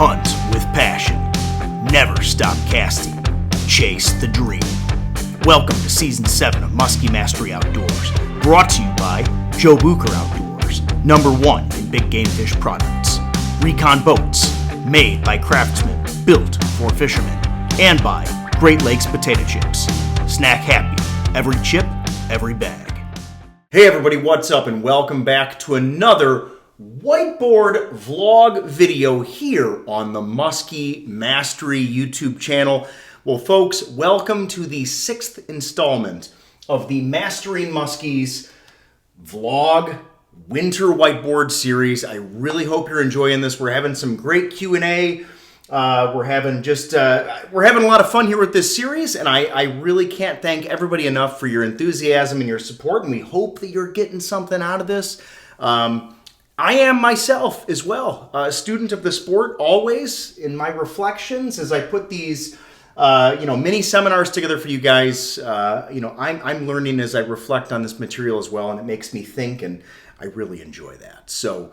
Hunt with passion. Never stop casting. Chase the dream. Welcome to Season 7 of Musky Mastery Outdoors, brought to you by Joe Bucher Outdoors, #1 in big game fish products. Recon Boats, made by craftsmen, built for fishermen, and by Great Lakes Potato Chips. Snack happy, every chip, every bag. Hey everybody, what's up, and welcome back to another whiteboard vlog video here on the Musky Mastery YouTube channel. Well, folks, welcome to the 6th installment of the Mastering Muskies vlog winter whiteboard series. I really hope you're enjoying this. We're having some great Q&A. We're having a lot of fun here with this series, and I really can't thank everybody enough for your enthusiasm and your support, and we hope that you're getting something out of this. I am myself as well, a student of the sport always in my reflections as I put these mini seminars together for you guys. I'm learning as I reflect on this material as well, and it makes me think, and I really enjoy that. So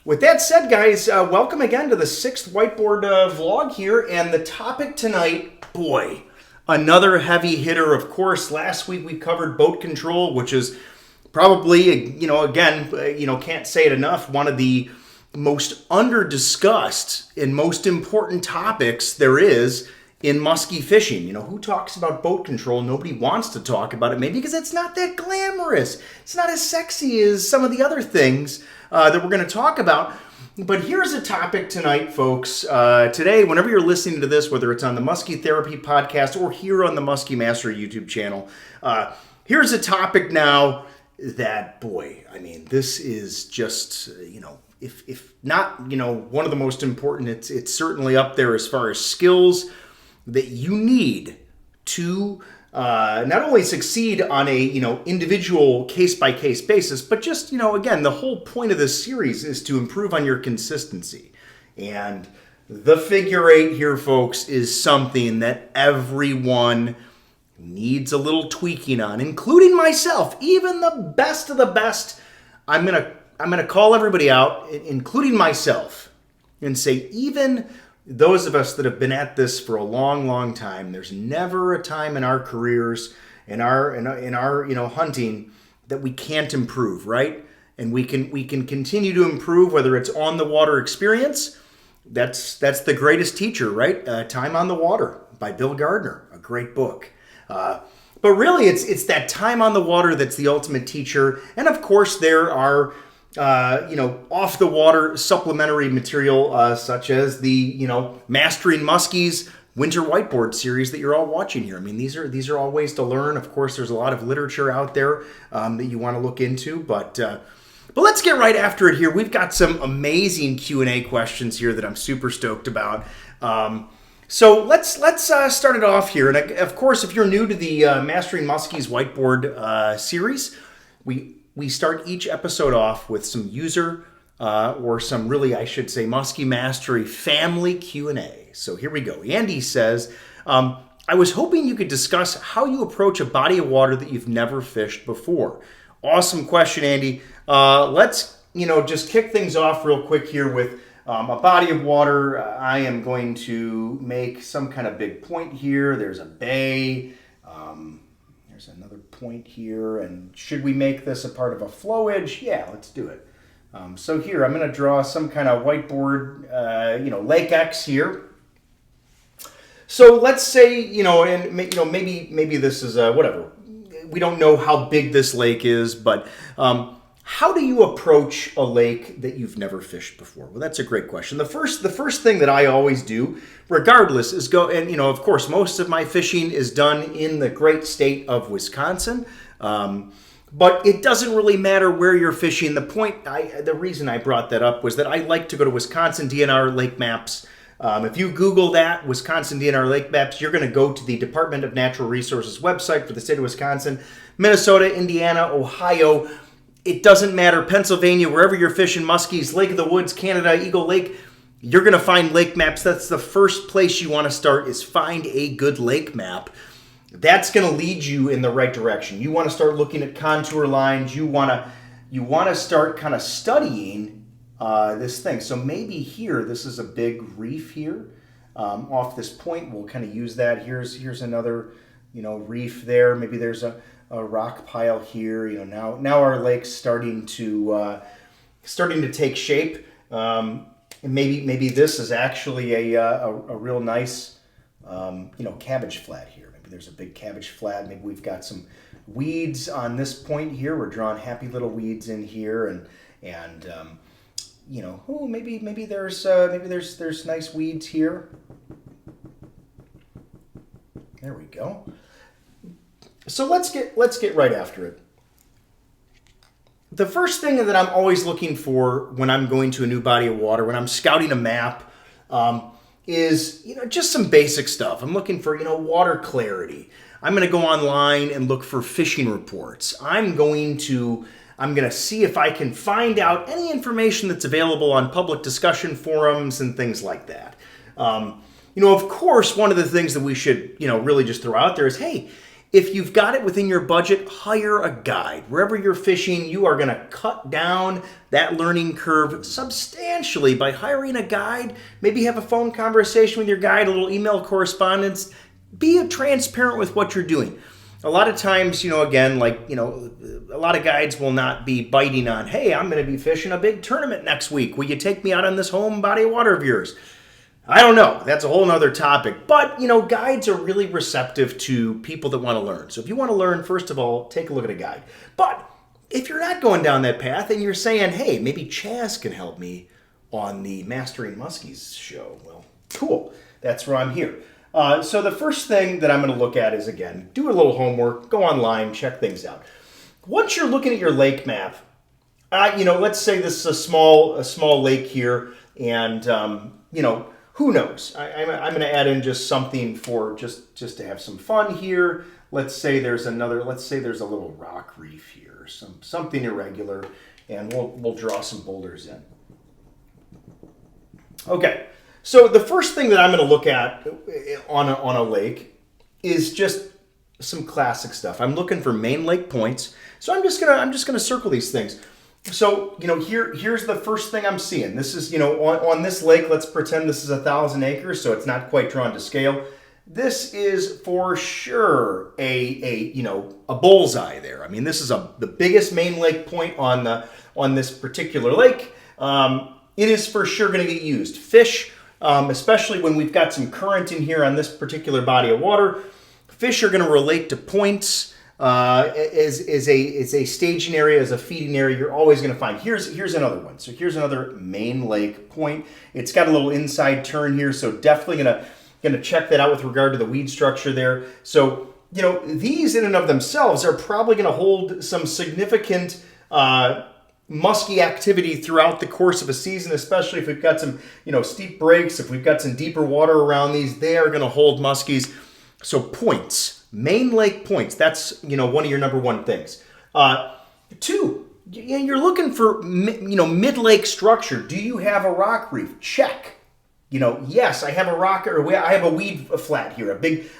with that said, guys, welcome again to the 6th whiteboard vlog here, and the topic tonight, boy, another heavy hitter. Of course, last week we covered boat control, which is probably, can't say it enough, one of the most under-discussed and most important topics there is in musky fishing. You know, who talks about boat control? Nobody wants to talk about it, maybe because it's not that glamorous. It's not as sexy as some of the other things that we're going to talk about. But here's a topic tonight, folks. Today, whenever you're listening to this, whether it's on the Musky Therapy podcast or here on the Musky Mastery YouTube channel, here's a topic now that, boy, I mean, this is just, if not, one of the most important, it's certainly up there as far as skills that you need to not only succeed on a, individual case-by-case basis, but just, again, the whole point of this series is to improve on your consistency. And the figure-8 here, folks, is something that everyone needs a little tweaking on, including myself. Even the best of the best, I'm gonna call everybody out, including myself, and say even those of us that have been at this for a long, long time, there's never a time in our careers, in our hunting, that we can't improve, right? And we can continue to improve, whether it's on the water experience. That's the greatest teacher, right? Time on the Water by Bill Gardner, a great book. But really, it's that time on the water that's the ultimate teacher. And of course, there are off the water supplementary material such as the Mastering Muskies Winter Whiteboard series that you're all watching here. I mean, these are all ways to learn. Of course, there's a lot of literature out there that you want to look into, but let's get right after it here. We've got some amazing Q&A questions here that I'm super stoked about. So let's start it off here. And of course, if you're new to the Mastering Muskies Whiteboard series, we start each episode off with some user or some really, I should say, Musky Mastery family Q&A. So here we go. Andy says, I was hoping you could discuss how you approach a body of water that you've never fished before. Awesome question, Andy. Let's just kick things off real quick here with a body of water. I am going to make some kind of big point here. There's a bay. There's another point here. And should we make this a part of a flowage? Yeah, let's do it. So here, I'm going to draw some kind of whiteboard, Lake X here. So let's say, maybe this is whatever. We don't know how big this lake is, but how do you approach a lake that you've never fished before? Well, that's a great question. The first thing that I always do, regardless, is go, and of course, most of my fishing is done in the great state of Wisconsin, but it doesn't really matter where you're fishing. The reason I brought that up was that I like to go to Wisconsin DNR lake maps. If you Google that, Wisconsin DNR lake maps, you're going to go to the Department of Natural Resources website for the state of Wisconsin, Minnesota, Indiana, Ohio. It doesn't matter, Pennsylvania, wherever you're fishing, Muskies, Lake of the Woods, Canada, Eagle Lake, you're going to find lake maps. That's the first place you want to start, is find a good lake map. That's going to lead you in the right direction. You want to start looking at contour lines. You want to start kind of studying this thing. So maybe here, this is a big reef here off this point. We'll kind of use that. Here's another, reef there. Maybe there's a rock pile here. Now our lake's starting to take shape. And maybe this is actually a real nice, cabbage flat here. Maybe there's a big cabbage flat. Maybe we've got some weeds on this point here. We're drawing happy little weeds in here, and maybe there's nice weeds here. There we go. So let's get right after it. The first thing that I'm always looking for when I'm going to a new body of water, when I'm scouting a map, is just some basic stuff. I'm looking for water clarity. I'm going to go online and look for fishing reports. I'm going to see if I can find out any information that's available on public discussion forums and things like that. Of course, one of the things that we should really just throw out there is, hey, if you've got it within your budget, hire a guide. Wherever you're fishing, you are going to cut down that learning curve substantially by hiring a guide. Maybe have a phone conversation with your guide, a little email correspondence. Be transparent with what you're doing. A lot of times, a lot of guides will not be biting on, hey, I'm going to be fishing a big tournament next week. Will you take me out on this home body of water of yours? I don't know. That's a whole nother topic. But, guides are really receptive to people that want to learn. So if you want to learn, first of all, take a look at a guide. But if you're not going down that path and you're saying, hey, maybe Chaz can help me on the Mastering Muskies show, well, cool. That's where I'm here. So the first thing that I'm going to look at is, again, do a little homework, go online, check things out. Once you're looking at your lake map, let's say this is a small lake here, and, who knows? I'm going to add in just something for just to have some fun here. Let's say there's a little rock reef here, something irregular, and we'll draw some boulders in. Okay. So the first thing that I'm going to look at on a lake is just some classic stuff. I'm looking for main lake points. So I'm just gonna circle these things. So here's the first thing I'm seeing. This is on this lake. Let's pretend this is 1,000 acres, so it's not quite drawn to scale. This is for sure a bullseye there. I mean, this is the biggest main lake point on this particular lake. It is for sure going to get used. Fish. Especially when we've got some current in here on this particular body of water. Fish are going to relate to points as a staging area, as a feeding area. You're always going to find. Here's another one. So here's another main lake point. It's got a little inside turn here, so definitely going to check that out with regard to the weed structure there. So these in and of themselves are probably going to hold some significant musky activity throughout the course of a season, especially if we've got some, steep breaks, if we've got some deeper water around these, they are going to hold muskies. So points, main lake points, that's, one of your number one things. Two, you're looking for, mid-lake structure. Do you have a rock reef? Check. Yes, I have a rock, or I have a weed flat here, a big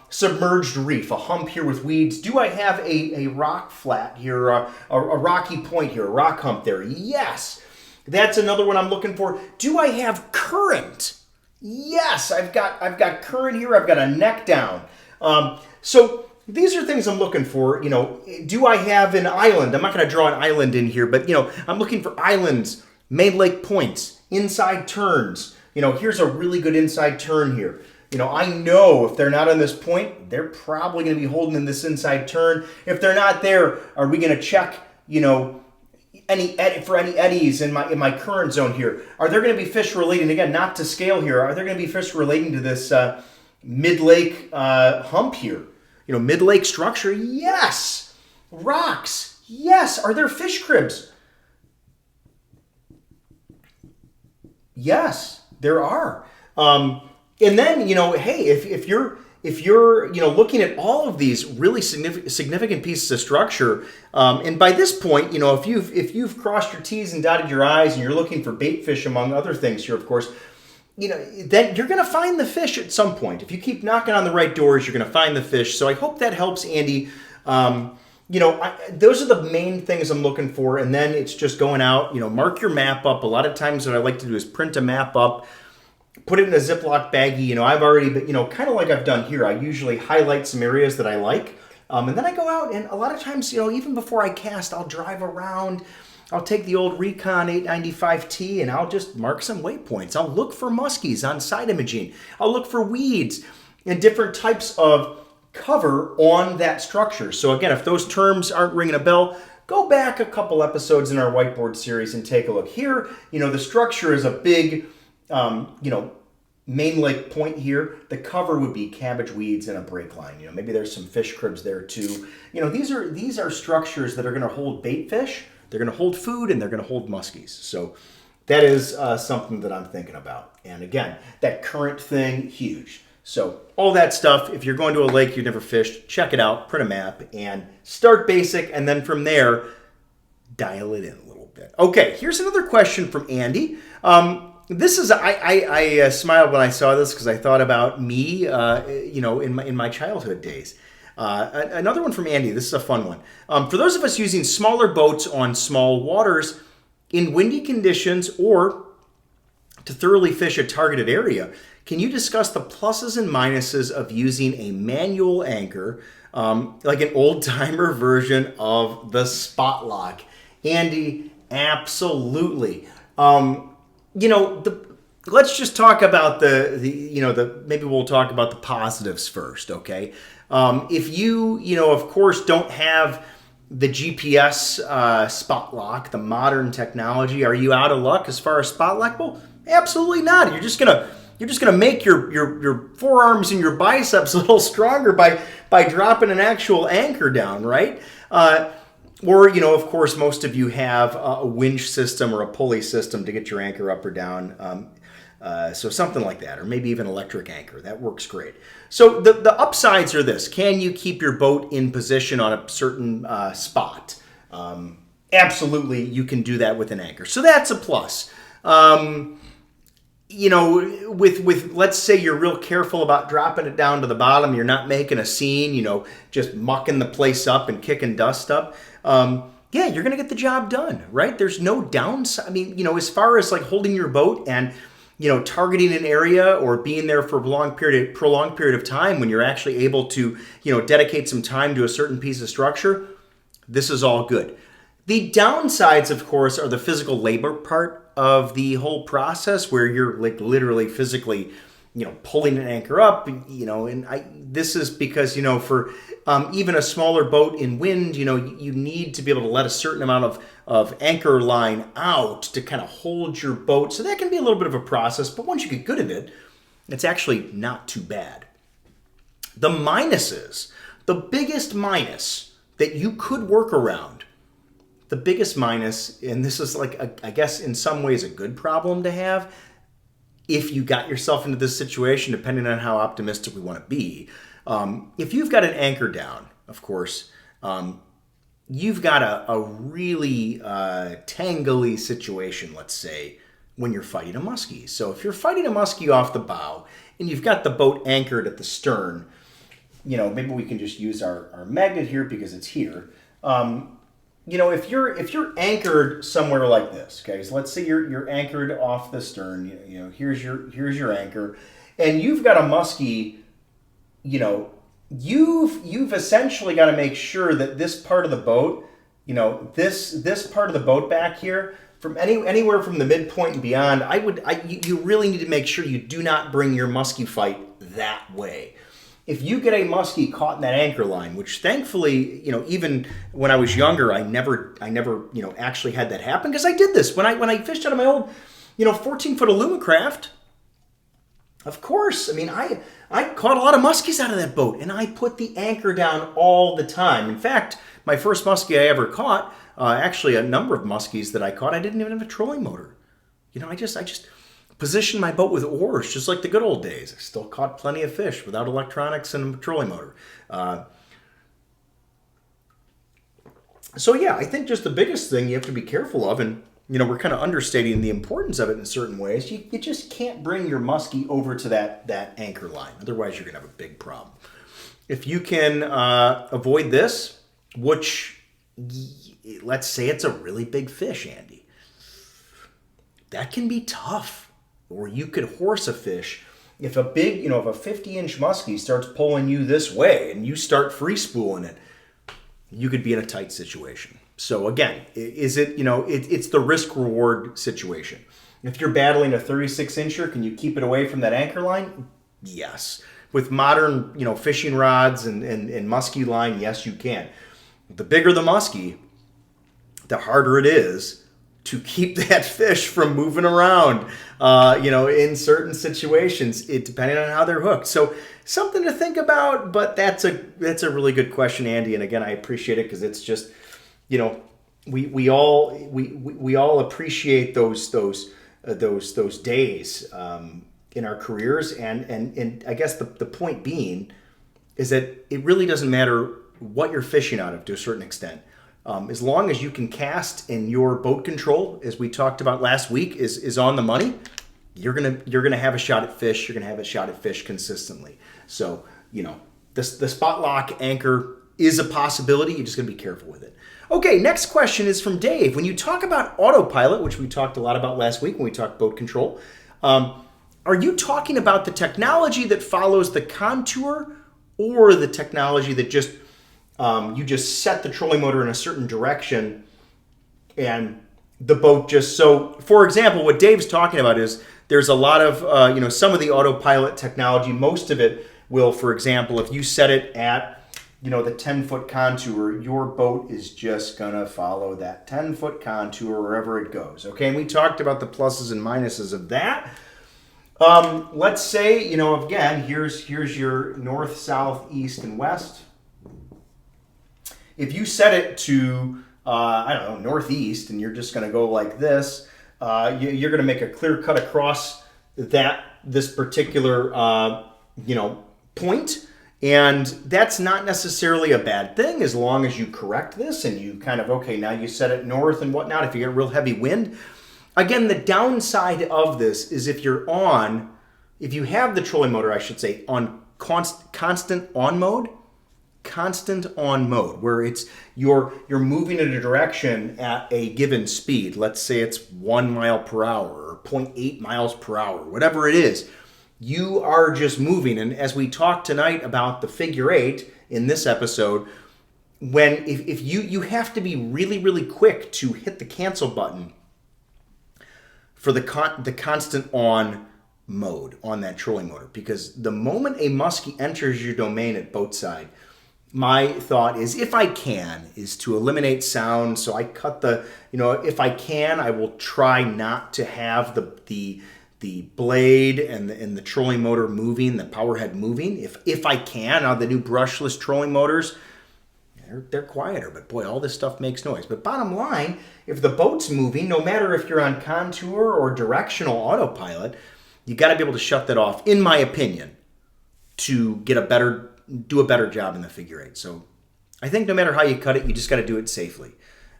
submerged reef, a hump here with weeds. Do I have a rock flat here, a rocky point here, a rock hump there? Yes. That's another one I'm looking for. Do I have current? Yes, I've got current here. I've got a neck down. So these are things I'm looking for. Do I have an island? I'm not going to draw an island in here, but I'm looking for islands, main lake points, inside turns. Here's a really good inside turn here. I know if they're not on this point, they're probably going to be holding in this inside turn. If they're not there, are we going to check, any eddies in my current zone here? Are there going to be fish relating, again, not to scale here, are there going to be fish relating to this mid-lake hump here? Mid-lake structure? Yes. Rocks? Yes. Are there fish cribs? Yes. There are. And then, hey, if you're looking at all of these really significant pieces of structure, and by this point, if you've crossed your T's and dotted your I's and you're looking for bait fish among other things here, of course, then you're going to find the fish at some point. If you keep knocking on the right doors, you're going to find the fish. So I hope that helps, Andy, those are the main things I'm looking for. And then it's just going out, mark your map up. A lot of times what I like to do is print a map up, put it in a Ziploc baggie. I've already, kind of like I've done here, I usually highlight some areas that I like. And then I go out, and a lot of times, even before I cast, I'll drive around. I'll take the old Recon 895T, and I'll just mark some waypoints. I'll look for muskies on side imaging. I'll look for weeds and different types of cover on that structure. So again, if those terms aren't ringing a bell, go back a couple episodes in our whiteboard series and take a look. Here, the structure is a big, main lake point here. The cover would be cabbage weeds and a brake line. Maybe there's some fish cribs there too. These are structures that are going to hold bait fish. They're going to hold food, and they're going to hold muskies. So that is something that I'm thinking about. And again, that current thing, huge. So all that stuff, if you're going to a lake you've never fished, check it out, print a map, and start basic, and then from there, dial it in a little bit. Okay, here's another question from Andy. This is, I smiled when I saw this because I thought about me, in my childhood days. Another one from Andy. This is a fun one. For those of us using smaller boats on small waters in windy conditions or to thoroughly fish a targeted area, can you discuss the pluses and minuses of using a manual anchor, like an old-timer version of the spot lock? Andy, absolutely. Let's just talk about maybe we'll talk about the positives first, okay? If you, of course, don't have the GPS spot lock, the modern technology, are you out of luck as far as spot lock? Well, absolutely not. You're just gonna make your forearms and your biceps a little stronger by dropping an actual anchor down, right? Or, of course, most of you have a winch system or a pulley system to get your anchor up or down. So something like that, or maybe even electric anchor. That works great. So the upsides are this. Can you keep your boat in position on a certain spot? Absolutely, you can do that with an anchor. So that's a plus. With let's say you're real careful about dropping it down to the bottom. You're not making a scene, just mucking the place up and kicking dust up. Yeah, you're going to get the job done, right? There's no downside. I mean, as far as like holding your boat and, targeting an area or being there for a prolonged period of time when you're actually able to, dedicate some time to a certain piece of structure, this is all good. The downsides, of course, are the physical labor part of the whole process where you're like literally physically, pulling an anchor up, this is because, for even a smaller boat in wind, you need to be able to let a certain amount of anchor line out to kind of hold your boat. So that can be a little bit of a process, but once you get good at it, it's actually not too bad. The minuses, the biggest minus that you could work around, the biggest minus, and this is like, I guess in some ways a good problem to have, if you got yourself into this situation, depending on how optimistic we want to be, if you've got an anchor down, of course, you've got a really tangly situation, let's say, when you're fighting a muskie. So if you're fighting a muskie off the bow and you've got the boat anchored at the stern, maybe we can just use our magnet here because it's here. If you're anchored somewhere like this, okay, so let's say you're anchored off the stern, here's your anchor, and you've got a muskie, you've essentially got to make sure that this part of the boat, this part of the boat back here, from anywhere from the midpoint and beyond, you really need to make sure you do not bring your muskie fight that way. If you get a muskie caught in that anchor line, which thankfully, even when I was younger, I never, actually had that happen because I did this when I fished out of my old, 14-foot Alumacraft. Of course, I mean, I caught a lot of muskies out of that boat, and I put the anchor down all the time. In fact, my first muskie I ever caught, actually a number of muskies that I caught, I didn't even have a trolling motor. I just positioned my boat with oars, just like the good old days. I still caught plenty of fish without electronics and a trolling motor. So yeah, I think just the biggest thing you have to be careful of, and we're kind of understating the importance of it in certain ways, you just can't bring your muskie over to that anchor line. Otherwise, you're going to have a big problem. If you can avoid this, which, let's say it's a really big fish, Andy. That can be tough. Or you could horse a fish. If a big, if a 50-inch muskie starts pulling you this way and you start free spooling it, you could be in a tight situation. So again, is it, it's the risk reward situation. If you're battling a 36-incher, can you keep it away from that anchor line? Yes. With modern, fishing rods and muskie line, yes, you can. The bigger the muskie, the harder it is to keep that fish from moving around, in certain situations, depending on how they're hooked. So something to think about, but that's a really good question, Andy. And again, I appreciate it because it's just, we all appreciate those days in our careers, and I guess the point being is that it really doesn't matter what you're fishing out of to a certain extent. As long as you can cast and your boat control, as we talked about last week, is on the money, you're gonna have a shot at fish. You're gonna have a shot at fish consistently. So the spot lock anchor is a possibility. You're just gonna be careful with it. Okay, next question is from Dave. When you talk about autopilot, which we talked a lot about last week when we talked boat control, are you talking about the technology that follows the contour, or the technology that just you just set the trolling motor in a certain direction and the boat just... So, for example, what Dave's talking about is there's a lot of, some of the autopilot technology. Most of it will, for example, if you set it at, the 10-foot contour, your boat is just going to follow that 10-foot contour wherever it goes. Okay, and we talked about the pluses and minuses of that. Let's say, again, here's your north, south, east, and west. If you set it to, northeast, and you're just going to go like this, you're going to make a clear cut across this particular, point. And that's not necessarily a bad thing as long as you correct this and you kind of, okay, now you set it north and whatnot. If you get real heavy wind, again, the downside of this is if you have the trolling motor, I should say, on constant on mode, where it's you're moving in a direction at a given speed. Let's say it's 1 mile per hour or 0.8 miles per hour, whatever it is. You are just moving. And as we talk tonight about the Figure-8 in this episode, if you have to be really, really quick to hit the cancel button for the constant on mode on that trolling motor, because the moment a muskie enters your domain at boatside, my thought is, if I can, is to eliminate sound. So I cut if I can, I will try not to have the blade and the trolling motor moving, the power head moving. If I can, the new brushless trolling motors, they're quieter, but boy, all this stuff makes noise. But bottom line, if the boat's moving, no matter if you're on contour or directional autopilot, you got to be able to shut that off, in my opinion, to do a better job in the Figure-8. So I think no matter how you cut it, you just got to do it safely.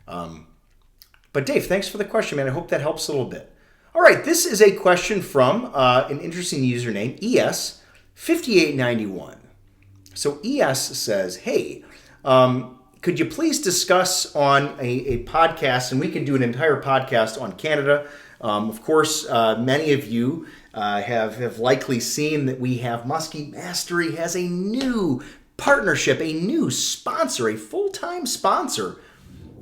But Dave, thanks for the question, man. I hope that helps a little bit. All right, this is a question from an interesting username, ES5891. So ES says, hey, could you please discuss on a podcast, and we can do an entire podcast on Canada. Of course, many of you have likely seen that we have Musky Mastery has a new partnership, a new sponsor, a full-time sponsor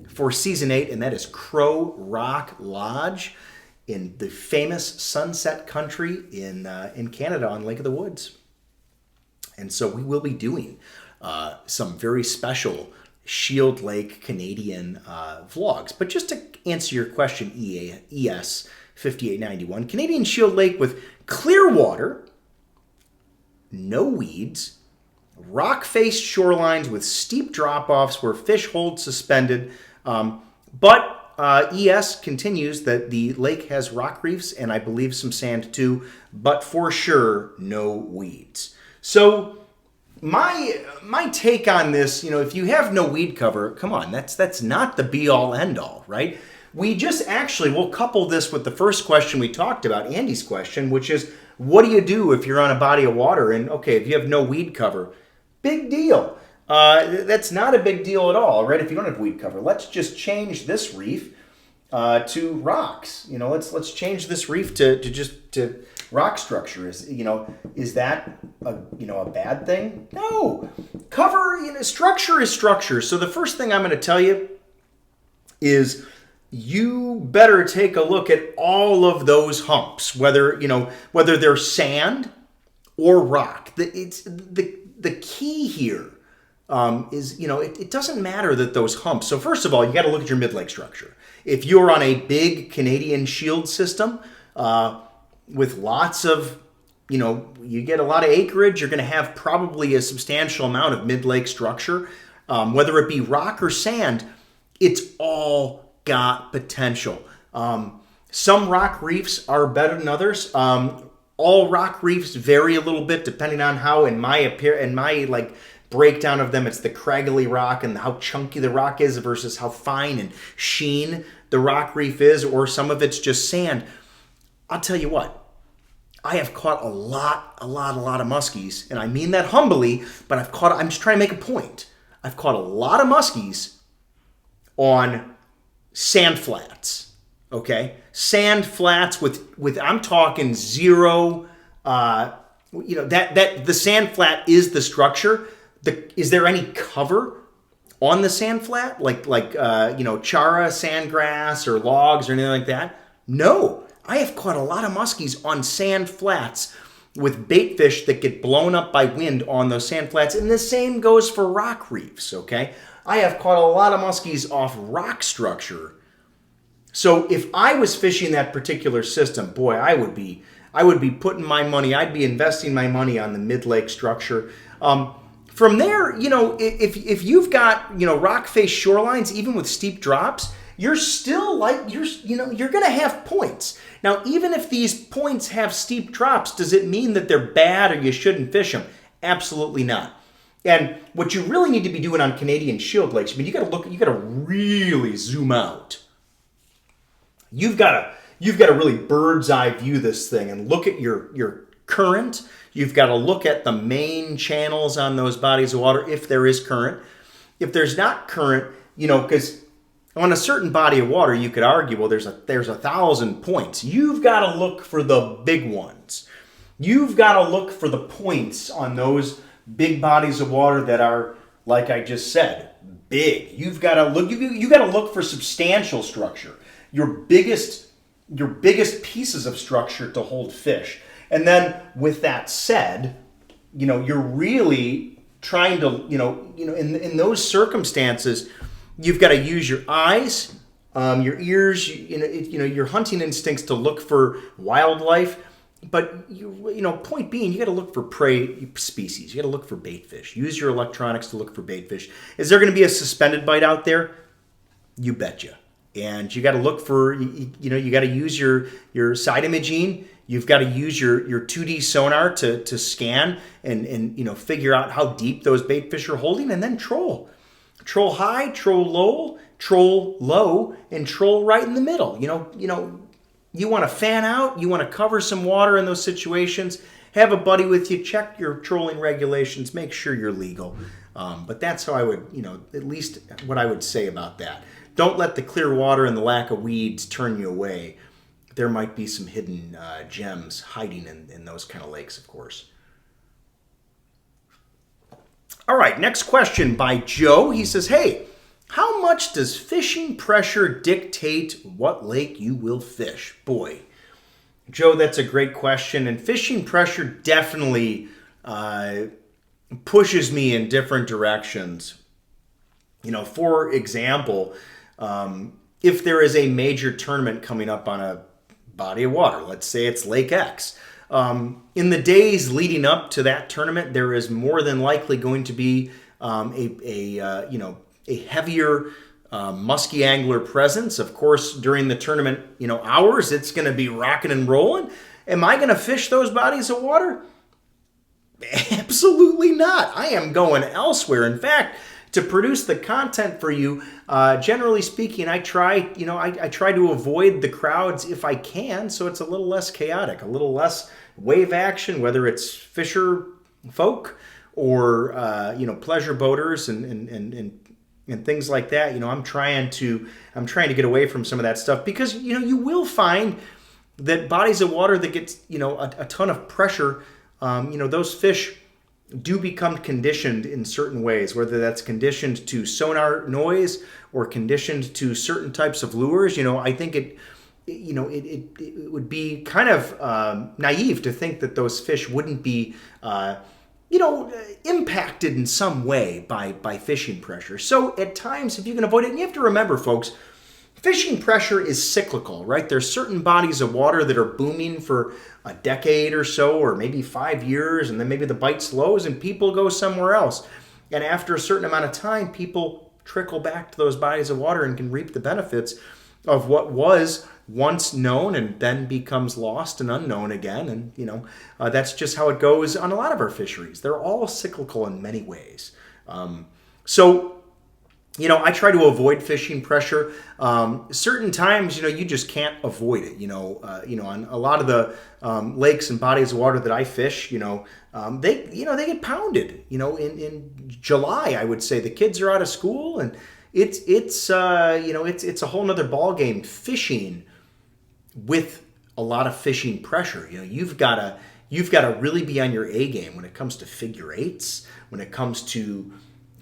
for Season 8, and that is Crow Rock Lodge in the famous Sunset Country in Canada on Lake of the Woods. And so we will be doing some very special Shield Lake Canadian vlogs. But just to answer your question, ES5891, Canadian Shield Lake with clear water, no weeds, rock-faced shorelines with steep drop-offs where fish hold suspended. But ES continues that the lake has rock reefs and I believe some sand too, but for sure, no weeds. So my take on this, if you have no weed cover, come on, that's not the be-all, end-all, right? We just we'll couple this with the first question we talked about, Andy's question, which is, what do you do if you're on a body of water and, okay, if you have no weed cover? Big deal. That's not a big deal at all, right? If you don't have weed cover, let's just change this reef to rocks. Let's change this reef to rock structure. Is that a bad thing? No. Cover, structure is structure. So the first thing I'm going to tell you is you better take a look at all of those humps, whether they're sand or rock. The key here is, it doesn't matter that those humps. So first of all, you got to look at your mid-lake structure. If you're on a big Canadian shield system with lots of, you get a lot of acreage, you're going to have probably a substantial amount of mid-lake structure. Whether it be rock or sand, it's all got potential. Some rock reefs are better than others. All rock reefs vary a little bit depending on how, in my breakdown of them, it's the craggly rock and how chunky the rock is versus how fine and sheen the rock reef is, or some of it's just sand. I'll tell you what, I have caught a lot of muskies, and I mean that humbly, but I'm just trying to make a point. I've caught a lot of muskies on sand flats, okay? Sand flats with I'm talking zero, that the sand flat is the structure. Is there any cover on the sand flat, like chara, sandgrass, or logs, or anything like that? No. I have caught a lot of muskies on sand flats with bait fish that get blown up by wind on those sand flats, and the same goes for rock reefs, okay? I have caught a lot of muskies off rock structure. So if I was fishing that particular system, boy, I would be putting my money, I'd be investing my money on the mid-lake structure. From there, if you've got, rock face shorelines, even with steep drops, you're still you're going to have points. Now, even if these points have steep drops, does it mean that they're bad or you shouldn't fish them? Absolutely not. And what you really need to be doing on Canadian shield lakes, you got to really zoom out. You've got to really bird's eye view this thing and look at your current. You've got to look at the main channels on those bodies of water if there is current. If there's not current, because on a certain body of water, you could argue, well, there's 1,000 points. You've got to look for the big ones. You've got to look for the points on those big bodies of water that are, like I just said, big. You've got to look. You got to look for substantial structure. Your biggest pieces of structure to hold fish. And then, with that said, you're really trying to, in those circumstances, you've got to use your eyes, your ears, your hunting instincts to look for wildlife. But point being, you got to look for prey species. You got to look for bait fish. Use your electronics to look for bait fish. Is there going to be a suspended bite out there? You betcha. And you got to look for, you got to use your side imaging. You've got to use your 2D sonar to scan and figure out how deep those bait fish are holding, and then troll. Troll high, troll low, and troll right in the middle. You want to fan out, you want to cover some water in those situations, have a buddy with you, check your trolling regulations, make sure you're legal. But that's how I would, at least what I would say about that. Don't let the clear water and the lack of weeds turn you away. There might be some hidden gems hiding in those kind of lakes, of course. All right, next question by Joe. He says, hey, how much does fishing pressure dictate what lake you will fish? Boy, Joe, that's a great question. And fishing pressure definitely pushes me in different directions. For example, if there is a major tournament coming up on a body of water, let's say it's Lake X, in the days leading up to that tournament, there is more than likely going to be a heavier musky angler presence. Of course, during the tournament, hours, it's going to be rocking and rolling. Am I going to fish those bodies of water? Absolutely not. I am going elsewhere. In fact, to produce the content for you, generally speaking, I try to avoid the crowds if I can, so it's a little less chaotic, a little less wave action, whether it's fisher folk or pleasure boaters and things like that. I'm trying to get away from some of that stuff, because you will find that bodies of water that gets a ton of pressure, those fish do become conditioned in certain ways, whether that's conditioned to sonar noise or conditioned to certain types of lures. I think it would be kind of naive to think that those fish wouldn't be impacted in some way by fishing pressure. So at times, if you can avoid it, and you have to remember, folks, fishing pressure is cyclical, right? There's certain bodies of water that are booming for a decade or so, or maybe 5 years, and then maybe the bite slows and people go somewhere else. And after a certain amount of time, people trickle back to those bodies of water and can reap the benefits of what was once known and then becomes lost and unknown again. And, that's just how it goes on a lot of our fisheries. They're all cyclical in many ways. I try to avoid fishing pressure. Certain times, you just can't avoid it. On a lot of the lakes and bodies of water that I fish, they get pounded. In July, I would say the kids are out of school, and it's a whole nother ball game fishing with a lot of fishing pressure. You've got to really be on your A game when it comes to figure-8s, when it comes to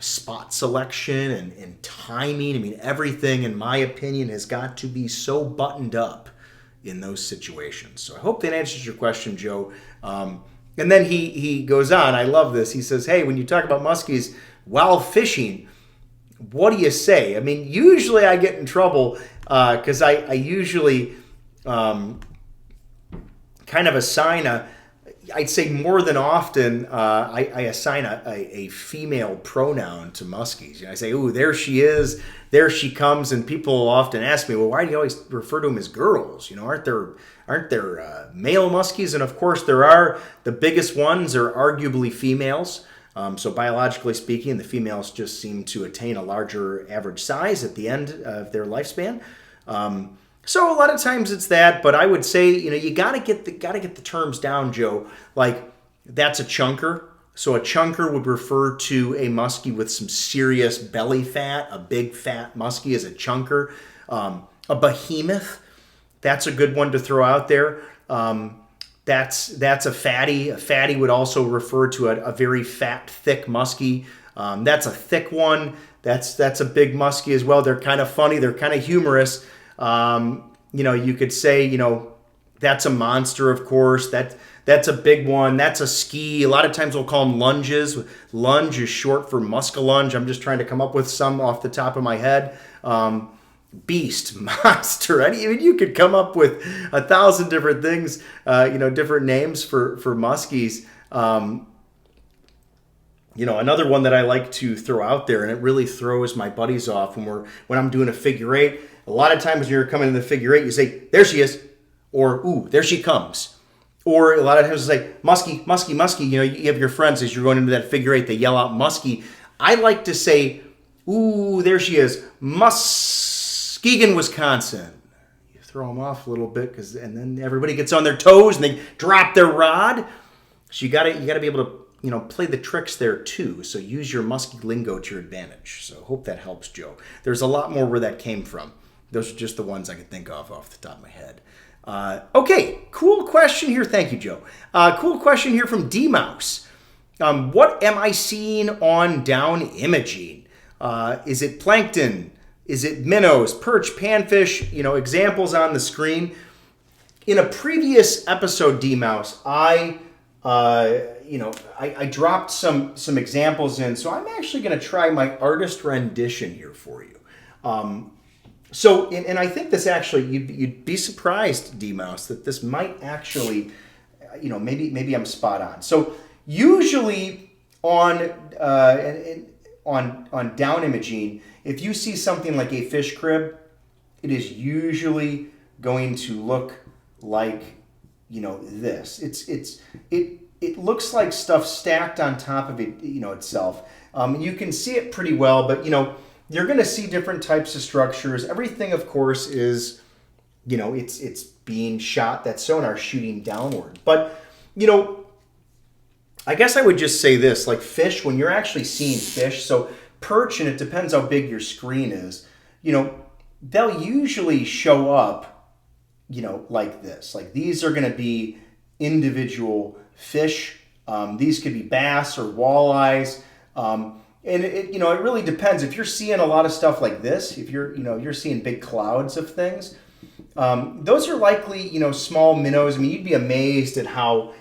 spot selection and timing. I mean, everything, in my opinion, has got to be so buttoned up in those situations. So I hope that answers your question, Joe. And then he goes on. I love this. He says, hey, when you talk about muskies while fishing, what do you say? I mean, usually I get in trouble because I usually kind of assign I'd say more than often, I assign a female pronoun to muskies. I say, "Ooh, there she is, there she comes," and people often ask me, "Well, why do you always refer to them as girls? Aren't there male muskies?" And of course, there are. The biggest ones are arguably females. So biologically speaking, the females just seem to attain a larger average size at the end of their lifespan. So a lot of times it's that, but I would say, you gotta get the terms down, Joe. Like, that's a chunker. So a chunker would refer to a muskie with some serious belly fat. A big fat muskie is a chunker. A behemoth, that's a good one to throw out there. That's a fatty. A fatty would also refer to a very fat, thick muskie. That's a thick one. That's a big muskie as well. They're kind of funny. They're kind of humorous. You could say, that's a monster, of course. That's a big one. That's a ski. A lot of times we'll call them lunges. Lunge is short for muskellunge. I'm just trying to come up with some off the top of my head. Beast, monster. I mean, you could come up with 1,000 different things, different names for muskies. Another one that I like to throw out there, and it really throws my buddies off when I'm doing a figure-8. A lot of times when you're coming in the figure-8, you say, "There she is," or "Ooh, there she comes." Or a lot of times it's like, "Musky, musky, musky." You have your friends as you're going into that figure-8, they yell out "Musky." I like to say, "Ooh, there she is, Muskegon, Wisconsin." You throw them off a little bit, and then everybody gets on their toes and they drop their rod. So you gotta be able to play the tricks there too. So use your musky lingo to your advantage. So hope that helps, Joe. There's a lot more where that came from. Those are just the ones I could think of off the top of my head. Okay, cool question here. Thank you, Joe. Cool question here from D-Mouse. What am I seeing on down imaging? Is it plankton? Is it minnows, perch, panfish? Examples on the screen. In a previous episode, D-Mouse, I dropped some examples in, so I'm actually going to try my artist rendition here for you. And I think this actually, you'd be surprised, D-Mouse, that this might actually, maybe I'm spot on. So usually on down imaging, if you see something like a fish crib, it is usually going to look like this. It looks like stuff stacked on top of it, itself. You can see it pretty well, but you're going to see different types of structures. Everything, of course, is it's being shot. That sonar shooting downward. But I guess I would just say this, like fish, when you're actually seeing fish, so perch, and it depends how big your screen is, they'll usually show up, like this. Like these are going to be individual fish. These could be bass or walleyes. And it really depends. If you're seeing a lot of stuff like this, if you're seeing big clouds of things, those are likely, small minnows. I mean, you'd be amazed at how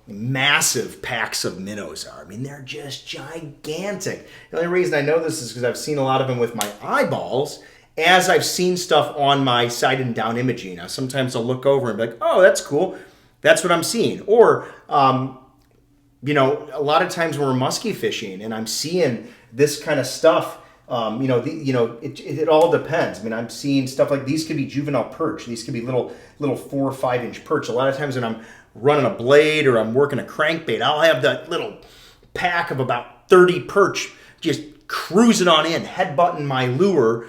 massive packs of minnows are. I mean, they're just gigantic. The only reason I know this is because I've seen a lot of them with my eyeballs as I've seen stuff on my side and down imaging. Now, sometimes I'll look over and be like, oh, that's cool. That's what I'm seeing. Or, a lot of times when we're musky fishing and I'm seeing this kind of stuff, it all depends. I mean, I'm seeing stuff like these could be juvenile perch. These could be little 4 or 5 inch perch. A lot of times when I'm running a blade or I'm working a crankbait, I'll have that little pack of about 30 perch just cruising on in, headbutting my lure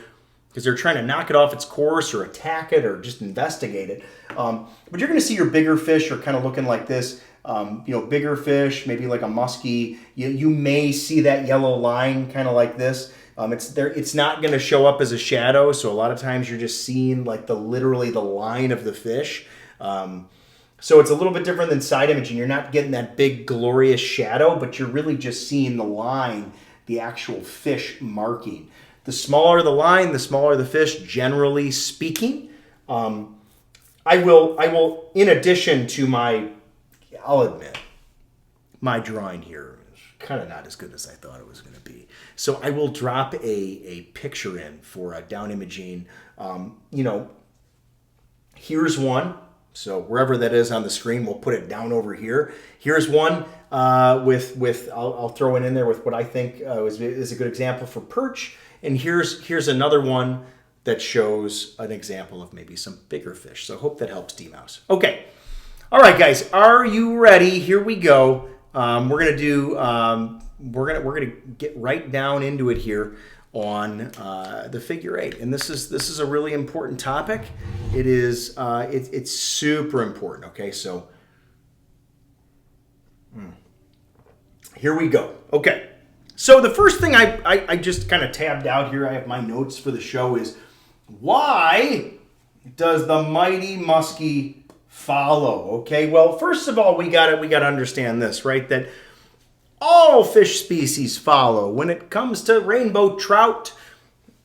because they're trying to knock it off its course or attack it or just investigate it. But you're going to see your bigger fish are kind of looking like this. Bigger fish, maybe like a musky. You may see that yellow line kind of like this. It's not going to show up as a shadow, so a lot of times you're just seeing like literally the line of the fish. So it's a little bit different than side imaging. You're not getting that big glorious shadow, but you're really just seeing the line, the actual fish marking. The smaller the line, the smaller the fish, generally speaking. I will, in addition to I'll admit, my drawing here is kind of not as good as I thought it was going to be. So I will drop a picture in for down imaging. Here's one. So wherever that is on the screen, we'll put it down over here. Here's one with I'll throw it in there with what I think is a good example for perch. And here's another one that shows an example of maybe some bigger fish. So hope that helps, D-Mouse. Okay. All right, guys, are you ready? Here we go. We're gonna do. We're gonna get right down into it here on the figure-8, and this is a really important topic. It is. It's super important. Okay, so here we go. Okay, so the first thing I just kind of tabbed out here. I have my notes for the show. Is why does the mighty muskie follow? Okay, well, first of all, we got to understand this, right? That all fish species follow. When it comes to rainbow trout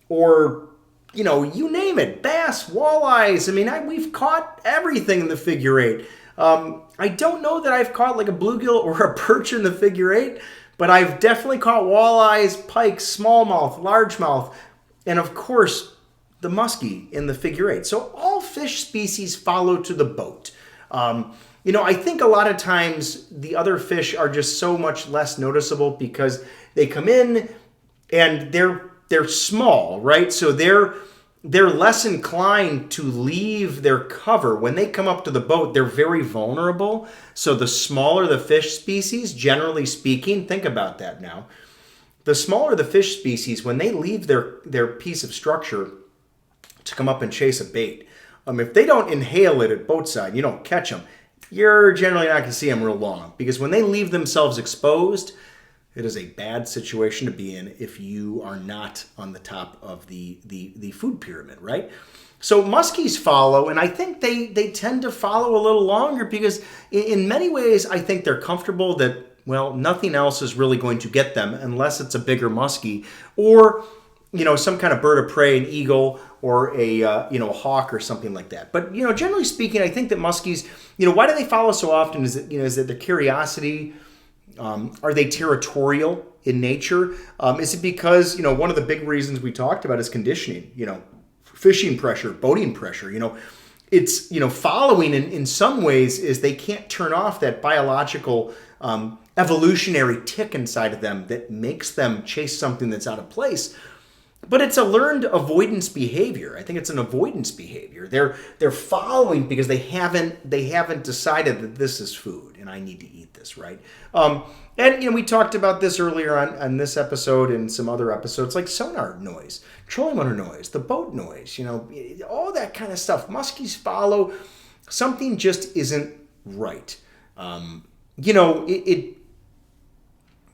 or, you name it, bass, walleyes. I mean, we've caught everything in the figure-8. I don't know that I've caught like a bluegill or a perch in the figure-8, but I've definitely caught walleyes, pikes, smallmouth, largemouth, and of course, the muskie in the figure-8. So all fish species follow to the boat. I think a lot of times the other fish are just so much less noticeable because they come in and they're small, right? So they're less inclined to leave their cover. When they come up to the boat, they're very vulnerable. So the smaller the fish species, generally speaking, think about that now. The smaller the fish species, when they leave their piece of structure to come up and chase a bait, if they don't inhale it at boatside, you don't catch them, you're generally not going to see them real long. Because when they leave themselves exposed, it is a bad situation to be in if you are not on the top of the food pyramid, right? So muskies follow, and I think they tend to follow a little longer because in many ways I think they're comfortable that, well, nothing else is really going to get them unless it's a bigger muskie or some kind of bird of prey, an eagle or a hawk or something like that. But generally speaking, I think that muskies, why do they follow so often? Is it their curiosity? Are they territorial in nature? Is it because one of the big reasons we talked about is conditioning? Fishing pressure, boating pressure. It's following in some ways is they can't turn off that biological evolutionary tick inside of them that makes them chase something that's out of place. But it's a learned avoidance behavior. I think it's an avoidance behavior. They're following because they haven't decided that this is food and I need to eat this, right? And we talked about this earlier on this episode and some other episodes, like sonar noise, trolling motor noise, the boat noise, all that kind of stuff. Muskies follow. Something just isn't right.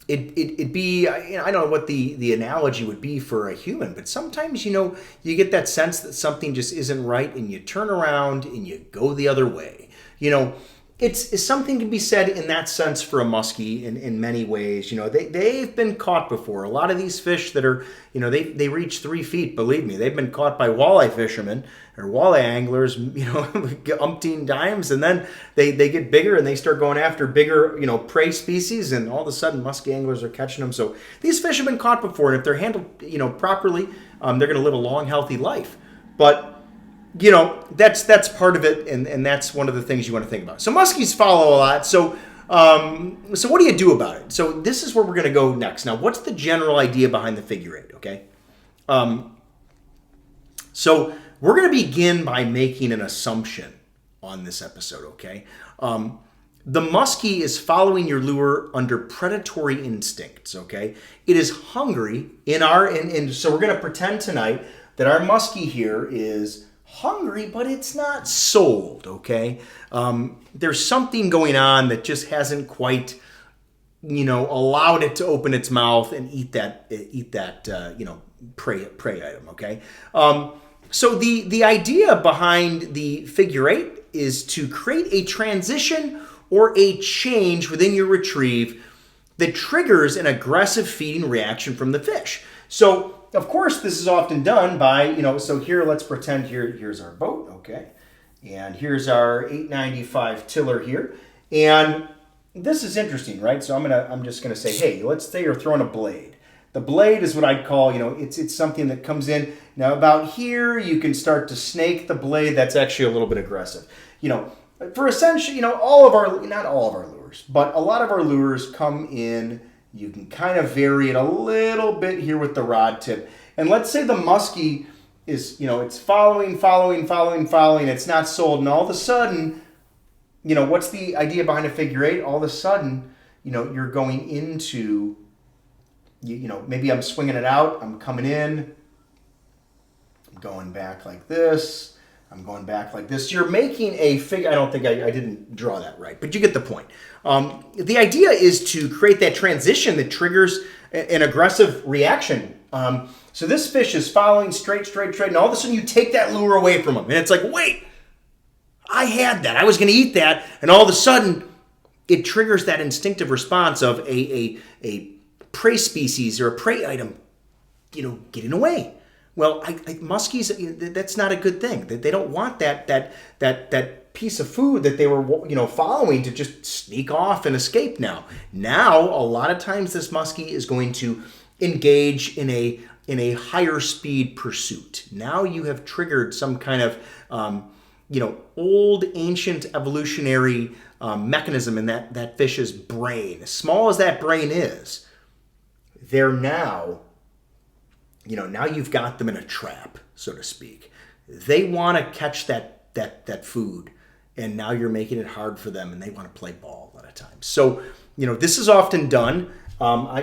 it'd be, I don't know what the analogy would be for a human, but sometimes, you get that sense that something just isn't right and you turn around and you go the other way. It's something to be said in that sense for a muskie in many ways. They've been caught before. A lot of these fish that are, they reach 3 feet, believe me, they've been caught by walleye fishermen or walleye anglers, umpteen times, and then they get bigger and they start going after bigger, prey species, and all of a sudden muskie anglers are catching them. So these fish have been caught before, and if they're handled, properly, they're going to live a long, healthy life. But that's part of it, and that's one of the things you want to think about. So muskies follow a lot. So what do you do about it? So this is where we're going to go next. Now, what's the general idea behind the figure-8? Okay, so we're going to begin by making an assumption on this episode. Okay, the muskie is following your lure under predatory instincts. Okay, it is hungry so we're going to pretend tonight that our muskie here is hungry, but it's not sold, okay? There's something going on that just hasn't quite, allowed it to open its mouth and eat that prey item, okay? So the idea behind the figure-8 is to create a transition or a change within your retrieve that triggers an aggressive feeding reaction from the fish. So, of course, this is often done by, so here, let's pretend here's our boat, okay? And here's our 895 tiller here. And this is interesting, right? So I'm just gonna say, hey, let's say you're throwing a blade. The blade is what I'd call, it's something that comes in. Now about here, you can start to snake the blade. That's actually a little bit aggressive. For essentially, not all of our lures, but a lot of our lures come in. You can kind of vary it a little bit here with the rod tip. And let's say the muskie is, it's following. It's not sold. And all of a sudden, what's the idea behind a figure-8? All of a sudden, you're going into, maybe I'm swinging it out. I'm coming in. I'm going back like this. I'm going back like this. You're making a figure. I don't think I didn't draw that right, but you get the point. The idea is to create that transition that triggers an aggressive reaction. So this fish is following straight, and all of a sudden you take that lure away from him. And it's like, wait, I had that. I was going to eat that. And all of a sudden it triggers that instinctive response of a prey species or a prey item, getting away. Well, muskies, that's not a good thing. They don't want that piece of food that they were, following to just sneak off and escape now. Now, a lot of times this muskie is going to engage in a higher speed pursuit. Now you have triggered some kind of, old ancient evolutionary mechanism in that fish's brain. As small as that brain is, they're now... now you've got them in a trap, so to speak. They want to catch that food, and now you're making it hard for them, and they want to play ball a lot of times. So, this is often done.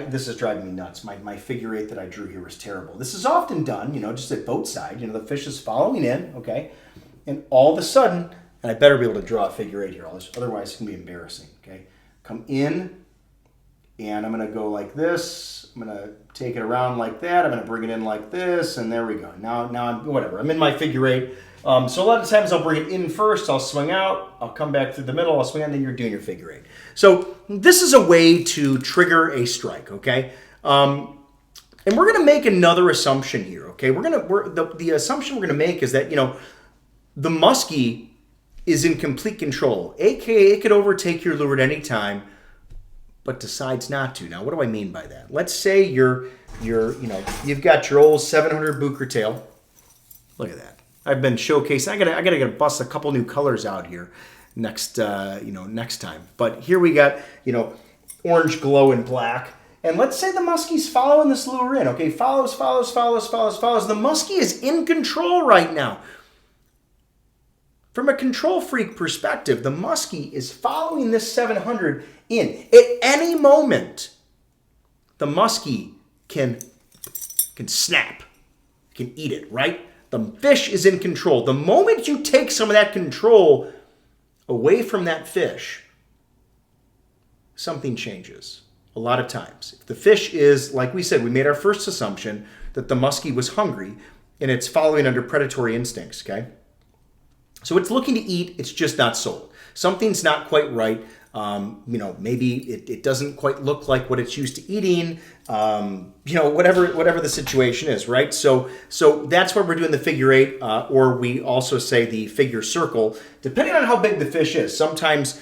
This is driving me nuts. My figure-8 that I drew here was terrible. This is often done, just at boatside. The fish is following in, okay? And all of a sudden, and I better be able to draw a figure-8 here, otherwise it's going to be embarrassing, okay? Come in, and I'm going to go like this. I'm going to take it around like that. I'm going to bring it in like this, and there we go. Now I'm in my figure-8. So a lot of times I'll bring it in first. I'll swing out. I'll come back through the middle. I'll swing out, and then you're doing your figure-8. So this is a way to trigger a strike, okay? And we're going to make another assumption here, okay? The assumption we're going to make is that, the muskie is in complete control, aka it could overtake your lure at any time, but decides not to. Now, what do I mean by that? Let's say you've got your old 700 Booker tail. Look at that. I've been showcasing. I gotta bust a couple new colors out here next time. But here we got, orange glow and black. And let's say the muskie's following this lure in. Okay, follows. The muskie is in control right now. From a control freak perspective, the muskie is following this 700 in. At any moment, the muskie can snap, can eat it, right? The fish is in control. The moment you take some of that control away from that fish, something changes. a lot of times. If the fish is, like we said, we made our first assumption that the muskie was hungry and it's following under predatory instincts, okay? So it's looking to eat, it's just not sold. Something's not quite right. Maybe it doesn't quite look like what it's used to eating, whatever the situation is, right? So that's why we're doing the figure-8, or we also say the figure circle, depending on how big the fish is. Sometimes,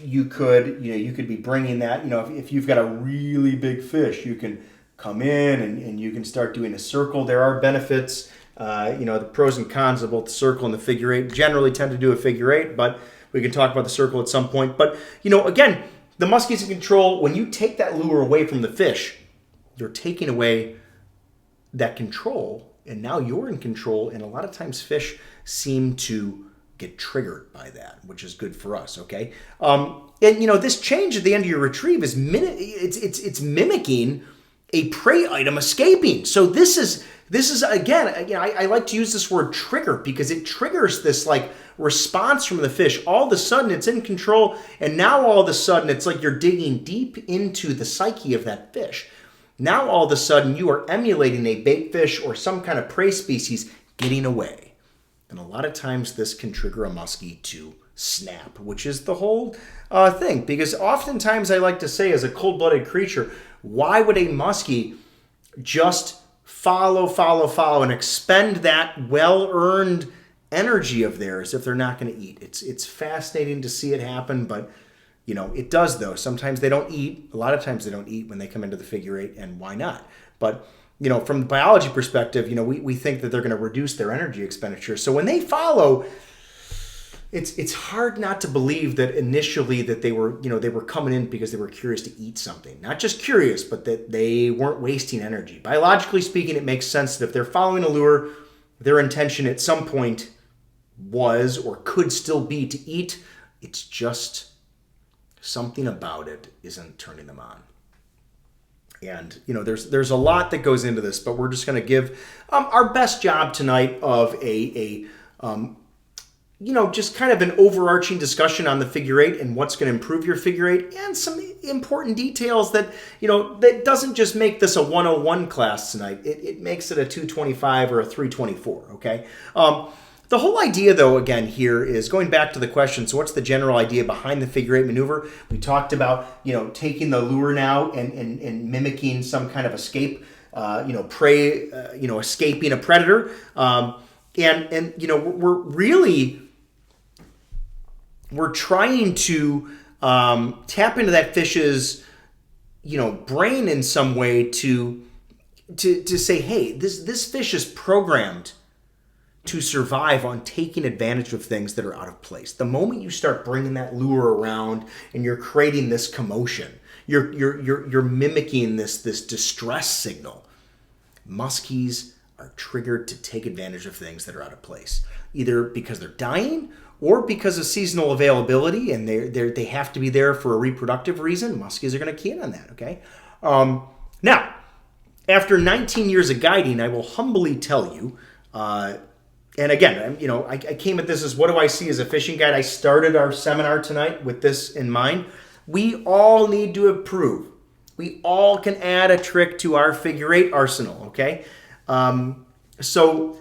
you could be bringing that, if you've got a really big fish, you can come in and you can start doing a circle. There are benefits, the pros and cons of both the circle and the figure-8. Generally tend to do a figure-8, but we can talk about the circle at some point. But, again, the muskie's in control. When you take that lure away from the fish, you're taking away that control, and now you're in control. And a lot of times fish seem to get triggered by that, which is good for us, okay? This change at the end of your retrieve is it's mimicking a prey item escaping. So this is again, I like to use this word trigger because it triggers this like response from the fish. All of a sudden it's in control, and now all of a sudden it's like you're digging deep into the psyche of that fish. Now all of a sudden you are emulating a bait fish or some kind of prey species getting away. And a lot of times this can trigger a muskie to snap, which is the whole thing. Because oftentimes I like to say, as a cold-blooded creature, why would a muskie just follow and expend that well-earned energy of theirs if they're not going to eat? It's fascinating to see it happen, but it does though. Sometimes they don't eat. A lot of times they don't eat when they come into the figure-8, and why not? But from the biology perspective, we think that they're going to reduce their energy expenditure. So when they follow, it's hard not to believe that initially that they were coming in because they were curious to eat something. Not just curious, but that they weren't wasting energy. Biologically speaking, it makes sense that if they're following a lure, their intention at some point was or could still be to eat. It's just something about it isn't turning them on. And, there's a lot that goes into this, but we're just going to give our best job tonight of just kind of an overarching discussion on the figure-8 and what's going to improve your figure-8, and some important details that, that doesn't just make this a 101 class tonight. It makes it a 225 or a 324, okay? The whole idea, though, again, here is going back to the question, so what's the general idea behind the figure-8 maneuver? We talked about, taking the lure now and mimicking some kind of escape, prey, escaping a predator. We're trying to tap into that fish's, brain in some way to say, hey, this fish is programmed to survive on taking advantage of things that are out of place. The moment you start bringing that lure around and you're creating this commotion, you're mimicking this distress signal. Muskies are triggered to take advantage of things that are out of place, either because they're dying or because of seasonal availability and they have to be there for a reproductive reason. Muskies are going to key in on that, okay? Now, after 19 years of guiding, I will humbly tell you, and again, I came at this as what do I see as a fishing guide. I started our seminar tonight with this in mind. We all need to improve. We all can add a trick to our figure-8 arsenal, okay? So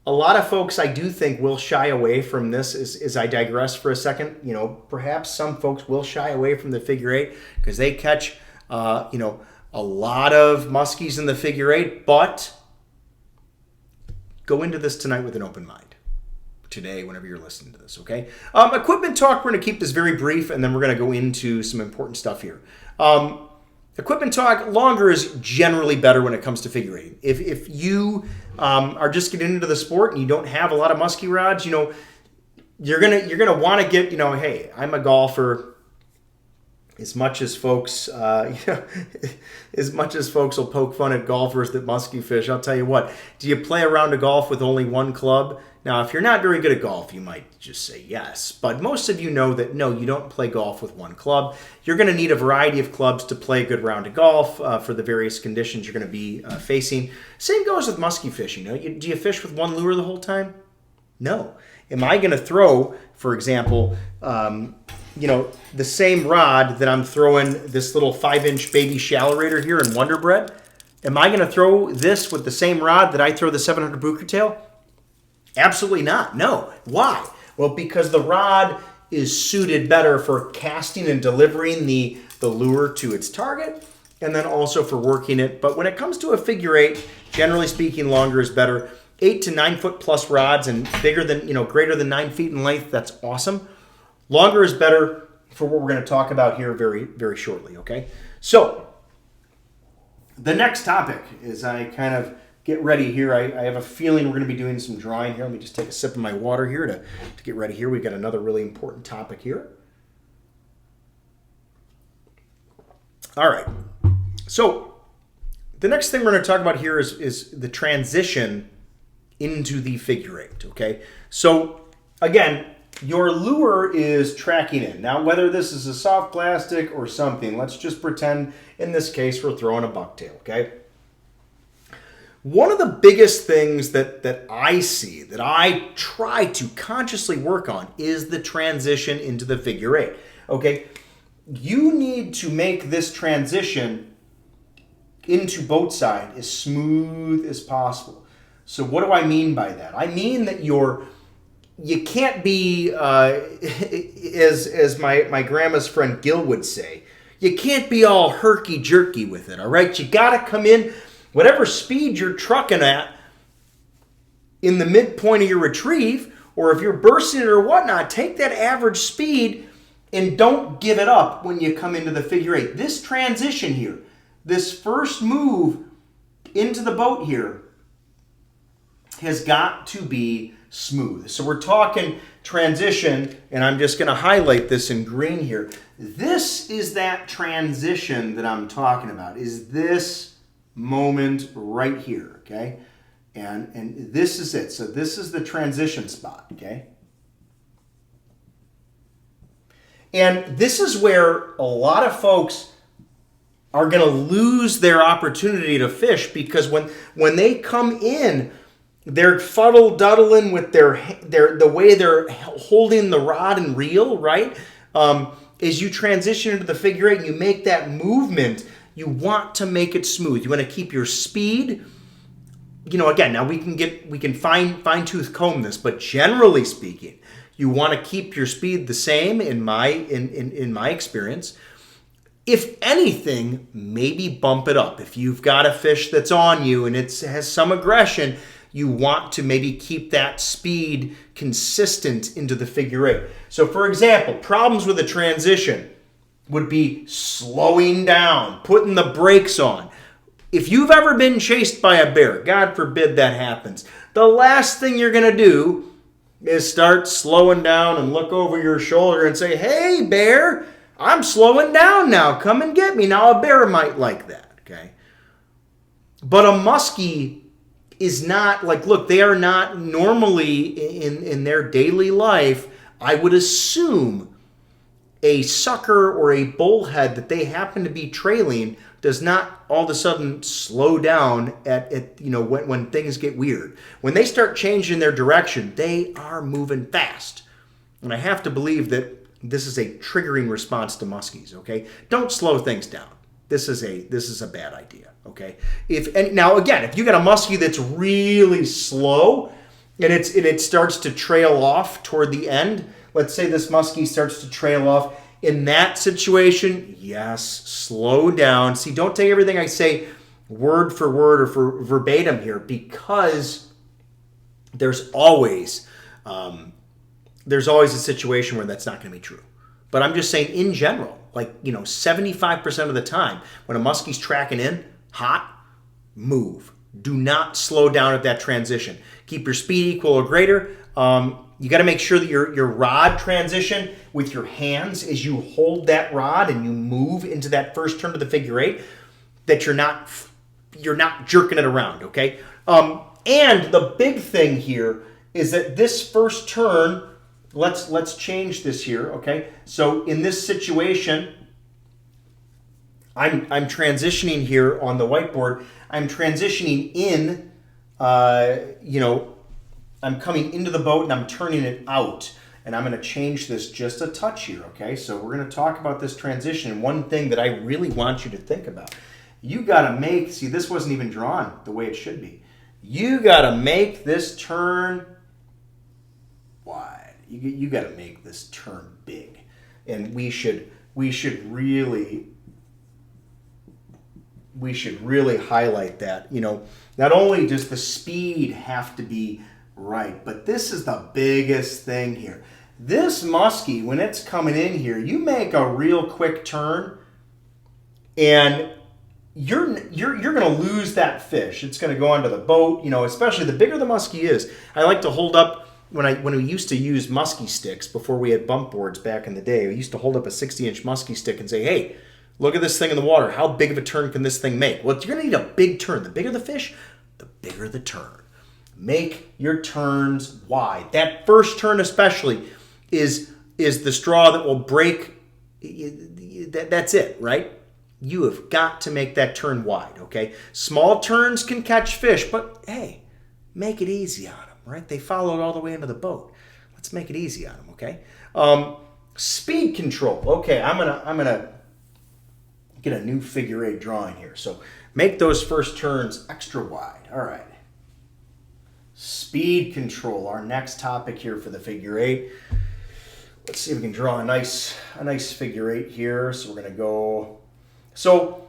a lot of folks, I do think, will shy away from this as I digress for a second. Perhaps some folks will shy away from the figure-8 because they catch, a lot of muskies in the figure-8, but go into this tonight with an open mind. Today, whenever you're listening to this, okay? Equipment talk, we're going to keep this very brief, and then we're going to go into some important stuff here. Equipment talk, longer is generally better when it comes to figure-8. If you are just getting into the sport and you don't have a lot of musky rods, you're gonna want to get, hey, I'm a golfer. As much as folks will poke fun at golfers that musky fish, I'll tell you what, do you play a round of golf with only one club? Now, if you're not very good at golf, you might just say yes. But most of you know that, no, you don't play golf with one club. You're going to need a variety of clubs to play a good round of golf for the various conditions you're going to be facing. Same goes with musky fishing. Do you fish with one lure the whole time? No. Am I going to throw for example, the same rod that I'm throwing this little 5-inch baby shallowrator here in Wonder Bread, am I going to throw this with the same rod that I throw the 700 Booker Tail? Absolutely not. No. Why? Well, because the rod is suited better for casting and delivering the lure to its target, and then also for working it. But when it comes to a figure-8, generally speaking, longer is better. 8 to 9 foot plus rods and greater than 9 feet in length, that's awesome. Longer is better for what we're going to talk about here very, very shortly, okay? So, the next topic is I kind of get ready here. I have a feeling we're going to be doing some drawing here. Let me just take a sip of my water here to get ready here. We've got another really important topic here. All right. So, the next thing we're going to talk about here is the transition into the figure-8, okay? So, again, your lure is tracking in. Now, whether this is a soft plastic or something, let's just pretend in this case we're throwing a bucktail, okay? One of the biggest things that I see, that I try to consciously work on, is the transition into the figure-8, okay? You need to make this transition into boatside as smooth as possible. So what do I mean by that? I mean that you can't be, as my grandma's friend Gil would say, you can't be all herky-jerky with it, all right? You got to come in, whatever speed you're trucking at in the midpoint of your retrieve, or if you're bursting it or whatnot, take that average speed and don't give it up when you come into the figure-8. This transition here, this first move into the boat here, has got to be smooth. So we're talking transition, and I'm just going to highlight this in green here. This is that transition that I'm talking about, is this moment right here, okay? And this is it. So this is the transition spot, okay? And this is where a lot of folks are going to lose their opportunity to fish, because when they come in, they're fuddle-duddling with the way they're holding the rod and reel, right? As you transition into the figure-8 and you make that movement, you want to make it smooth. You want to keep your speed. Again, now we can fine-tooth comb this, but generally speaking, you want to keep your speed the same in my experience. If anything, maybe bump it up. If you've got a fish that's on you and it has some aggression, you want to maybe keep that speed consistent into the figure-8. So for example, problems with a transition would be slowing down, putting the brakes on. If you've ever been chased by a bear, God forbid that happens, the last thing you're going to do is start slowing down and look over your shoulder and say, "Hey, bear, I'm slowing down now. Come and get me." Now, a bear might like that, okay? But a muskie is not look, they are not normally in their daily life, I would assume a sucker or a bullhead that they happen to be trailing does not all of a sudden slow down when things get weird. When they start changing their direction, they are moving fast. And I have to believe that this is a triggering response to muskies, okay? Don't slow things down. This is a bad idea, okay? Now again, if you got a muskie that's really slow and it starts to trail off toward the end, let's say this muskie starts to trail off, in that situation, yes, slow down. See, don't take everything I say word for word or for verbatim here, because there's always a situation where that's not going to be true. But I'm just saying in general, 75% of the time, when a muskie's tracking in, hot, move. Do not slow down at that transition. Keep your speed equal or greater. You got to make sure that your rod transition with your hands, as you hold that rod and you move into that first turn of the figure-8, that you're not jerking it around, okay? And the big thing here is that this first turn, let's change this here, okay? So in this situation, I'm transitioning here on the whiteboard. I'm transitioning in, I'm coming into the boat and I'm turning it out. and I'm going to change this just a touch here, okay? So we're going to talk about this transition, and one thing that I really want you to think about. You got to make, see, this wasn't even drawn the way it should be. You got to make this turn wide. You got to make this turn big. And we should really highlight that. You know, not only does the speed have to be right, but this is the biggest thing here. This muskie, when it's coming in here, you make a real quick turn, and you're going to lose that fish. It's going to go onto the boat. You know, especially the bigger the muskie is. I like to hold up. When we used to use musky sticks before we had bump boards back in the day, we used to hold up a 60-inch musky stick and say, hey, look at this thing in the water. How big of a turn can this thing make? Well, you're going to need a big turn. The bigger the fish, the bigger the turn. Make your turns wide. That first turn especially is the straw that will break. That's it, right? You have got to make that turn wide, okay? Small turns can catch fish, but hey, make it easy on them. Right? They followed all the way into the boat. Let's make it easy on them, okay? Speed control. Okay, I'm gonna get a new figure-8 drawing here. So make those first turns extra wide. All right. Speed control, our next topic here for the figure-8. Let's see if we can draw a nice figure-8 here. So we're gonna go. So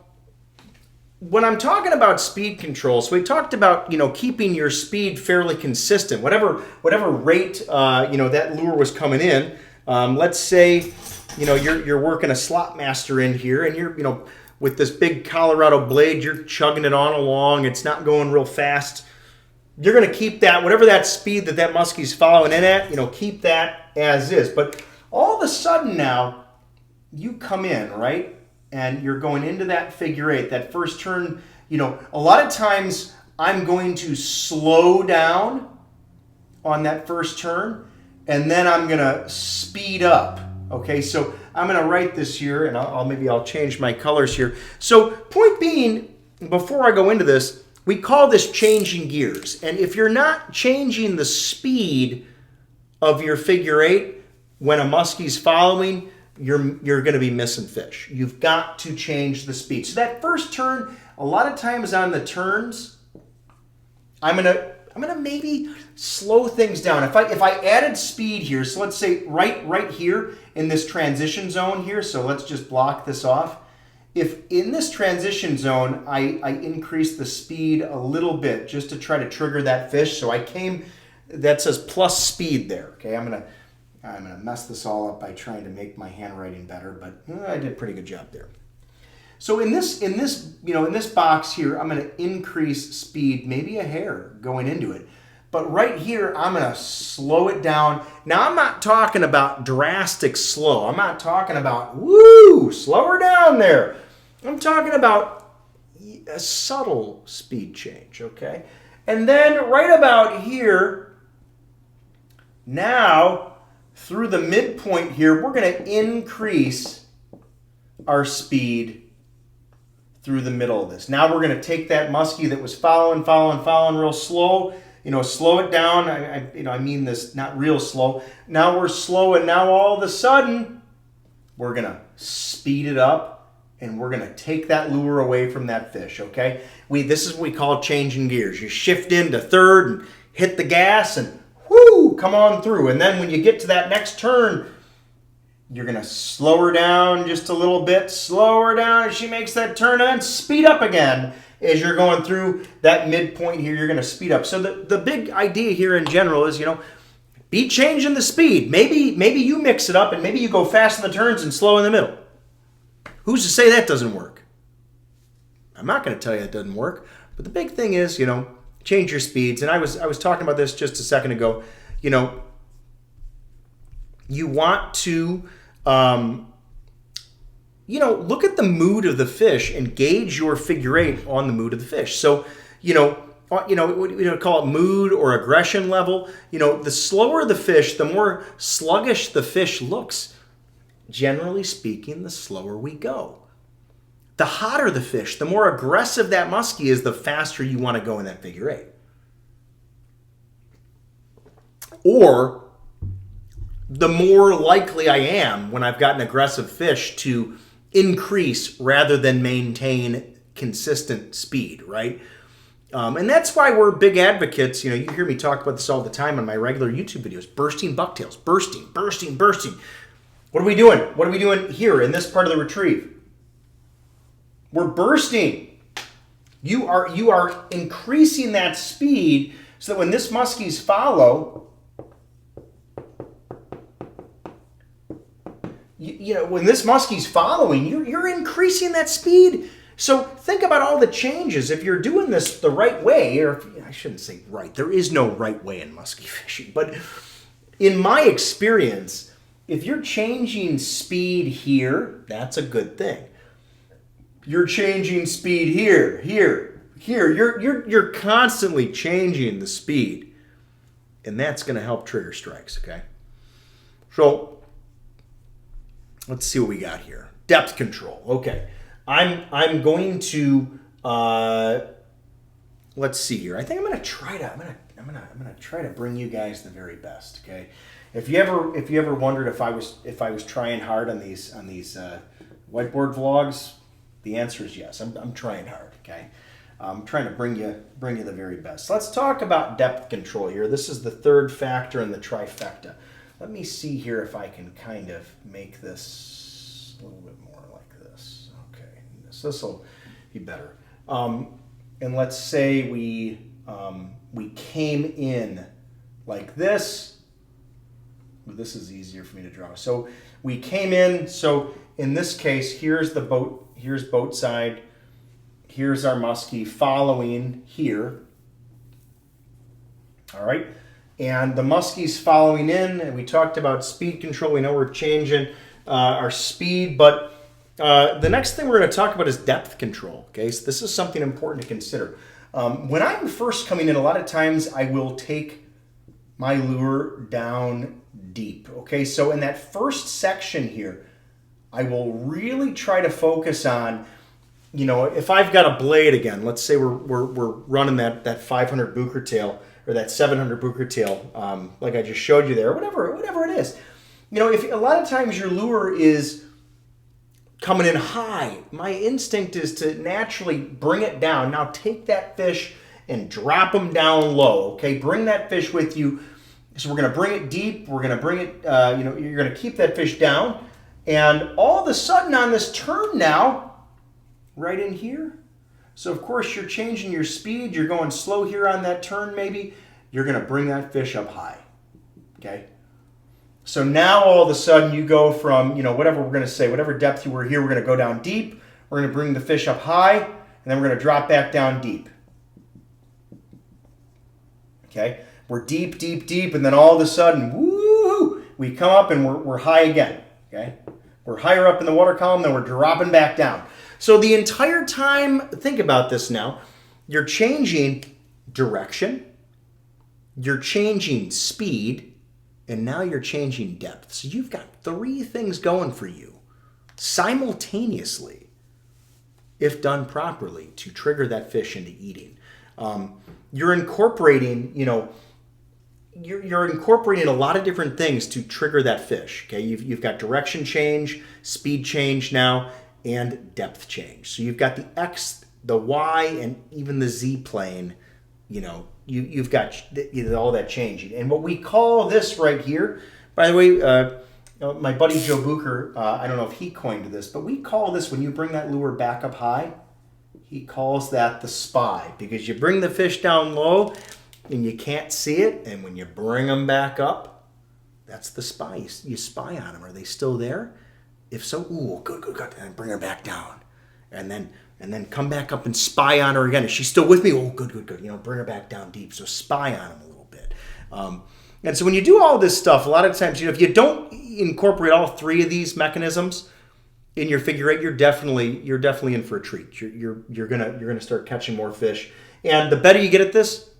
when I'm talking about speed control, so we talked about, you know, keeping your speed fairly consistent, whatever rate, you know, that lure was coming in. Let's say, you know, you're working a slot master in here, and you're, you know, with this big Colorado blade, you're chugging it on along. It's not going real fast. You're going to keep that, whatever that speed that muskie's following in at, you know, keep that as is. But all of a sudden now, you come in, right? And you're going into that figure-8, that first turn. You know, a lot of times I'm going to slow down on that first turn, and then I'm going to speed up. Okay, so I'm going to write this here, and maybe I'll change my colors here. So point being, before I go into this, we call this changing gears. And if you're not changing the speed of your figure-8 when a muskie's following, you're going to be missing fish. You've got to change the speed. So that first turn, a lot of times on the turns, I'm gonna maybe slow things down. If I added speed here, so let's say right here in this transition zone here, so let's just block this off. If in this transition zone I increase the speed a little bit just to try to trigger that fish, so that says plus speed there. Okay, I'm gonna mess this all up by trying to make my handwriting better, but I did a pretty good job there. So in this box here, I'm going to increase speed, maybe a hair going into it. But right here, I'm going to slow it down. Now, I'm not talking about drastic slow. I'm not talking about, slow her down there. I'm talking about a subtle speed change, okay? And then right about here, now, through the midpoint here, we're going to increase our speed through the middle of this. Now we're going to take that muskie that was following real slow, slow it down. I mean this not real slow. Now we're slow, and now all of a sudden we're going to speed it up, and we're going to take that lure away from that fish, okay? This is what we call changing gears. You shift into third and hit the gas and come on through. And then when you get to that next turn, you're going to slow her down just a little bit, slow her down as she makes that turn, and then speed up again as you're going through that midpoint here. You're going to speed up. So the big idea here in general is, be changing the speed. Maybe you mix it up, and maybe you go fast in the turns and slow in the middle. Who's to say that doesn't work? I'm not going to tell you it doesn't work, but the big thing is, change your speeds. And I was talking about this just a second ago. You want to, look at the mood of the fish and gauge your figure-8 on the mood of the fish. So, we call it mood or aggression level. The slower the fish, the more sluggish the fish looks. Generally speaking, the slower we go. The hotter the fish, the more aggressive that muskie is, the faster you want to go in that figure-8. Or the more likely I am when I've got an aggressive fish to increase rather than maintain consistent speed, right? And that's why we're big advocates. You hear me talk about this all the time on my regular YouTube videos. Bursting bucktails. Bursting, bursting, bursting. What are we doing? What are we doing here in this part of the retrieve? We're bursting. You are increasing that speed so that when this muskies follow, when this muskie's following, you're increasing that speed. So think about all the changes. If you're doing this the right way, or I shouldn't say right, there is no right way in muskie fishing, but in my experience, if you're changing speed here, that's a good thing. You're changing speed here. You're constantly changing the speed, and that's going to help trigger strikes. Okay, so let's see what we got here. Depth control. Okay. I'm going to let's see here. I think I'm going to try to bring you guys the very best. Okay, if you ever wondered if I was trying hard on these whiteboard vlogs, the answer is yes. I'm trying hard. Okay, I'm trying to bring you the very best. Let's talk about depth control here. This is the third factor in the trifecta. Let me see here if I can kind of make this a little bit more like this. This will be better. And let's say we came in like this. This is easier for me to draw. So we came in. So in this case, here's the boat. Here's boatside. Here's our muskie following here. All right. And the muskie's following in. And we talked about speed control. We know we're changing our speed, but the next thing we're going to talk about is depth control. Okay, so this is something important to consider. When I'm first coming in, a lot of times I will take my lure down deep. Okay, so in that first section here, I will really try to focus on, if I've got a blade again, let's say we're running that 500 booker tail or that 700 booker tail, like I just showed you there, whatever it is. If a lot of times your lure is coming in high, my instinct is to naturally bring it down. Now take that fish and drop them down low. Okay, bring that fish with you. So we're going to bring it deep. We're going to bring it, you're going to keep that fish down. And all of a sudden on this turn now, right in here. So of course you're changing your speed. You're going slow here on that turn maybe. You're going to bring that fish up high. Okay. So now all of a sudden you go from, whatever we're going to say, whatever depth you were here, we're going to go down deep. We're going to bring the fish up high, and then we're going to drop back down deep. Okay? We're deep, deep, deep, and then all of a sudden, woo, we come up and we're high again. Okay? We're higher up in the water column, then we're dropping back down. So the entire time, think about this now, you're changing direction, you're changing speed, and now you're changing depth. So you've got three things going for you simultaneously, if done properly, to trigger that fish into eating. You're incorporating, you're incorporating a lot of different things to trigger that fish. Okay, you've got direction change, speed change now, and depth change. So you've got the X, the Y, and even the Z plane. You've got all that changing. And what we call this right here, by the way, my buddy Joe Bucher, I don't know if he coined this, but we call this, when you bring that lure back up high, he calls that the spy, because you bring the fish down low and you can't see it, and when you bring them back up, that's the spy. You spy on them. Are they still there? If so, ooh, good, and bring her back down. And then come back up and spy on her again. Is she still with me? Oh, good. Bring her back down deep. So spy on him a little bit. And so when you do all this stuff, a lot of times, if you don't incorporate all three of these mechanisms in your figure-8, you're definitely in for a treat. You're gonna start catching more fish. And the better you get at this,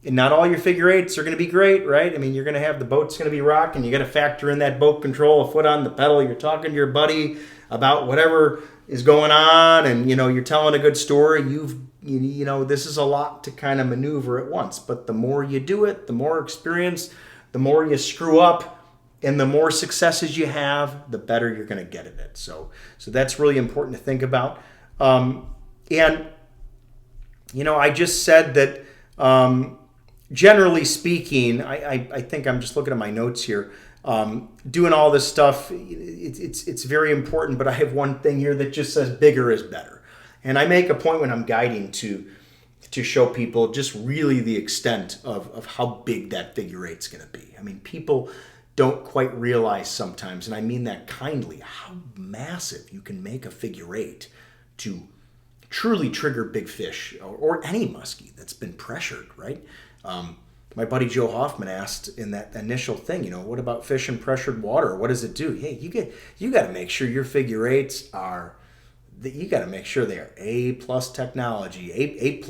and not all your figure-8s are going to be great, right? I mean, you're going to have the boat's going to be rocking. You got to factor in that boat control, a foot on the pedal. You're talking to your buddy about whatever is going on, and you're telling a good story. This is a lot to kind of maneuver at once. But the more you do it, the more experience, the more you screw up, And the more successes you have, the better you're going to get at it. So that's really important to think about. And, I just said that generally speaking, I think I'm just looking at my notes here. Doing all this stuff, it's very important, but I have one thing here that just says bigger is better. And I make a point when I'm guiding to show people just really the extent of how big that figure-eight's going to be. I mean, people don't quite realize sometimes, and I mean that kindly, how massive you can make a figure-eight to truly trigger big fish or any muskie that's been pressured, right? My buddy Joe Hoffman asked in that initial thing, what about fish in pressured water? What does it do? Hey, you got to make sure your figure-eights are, you got to make sure they are A+ technology, A+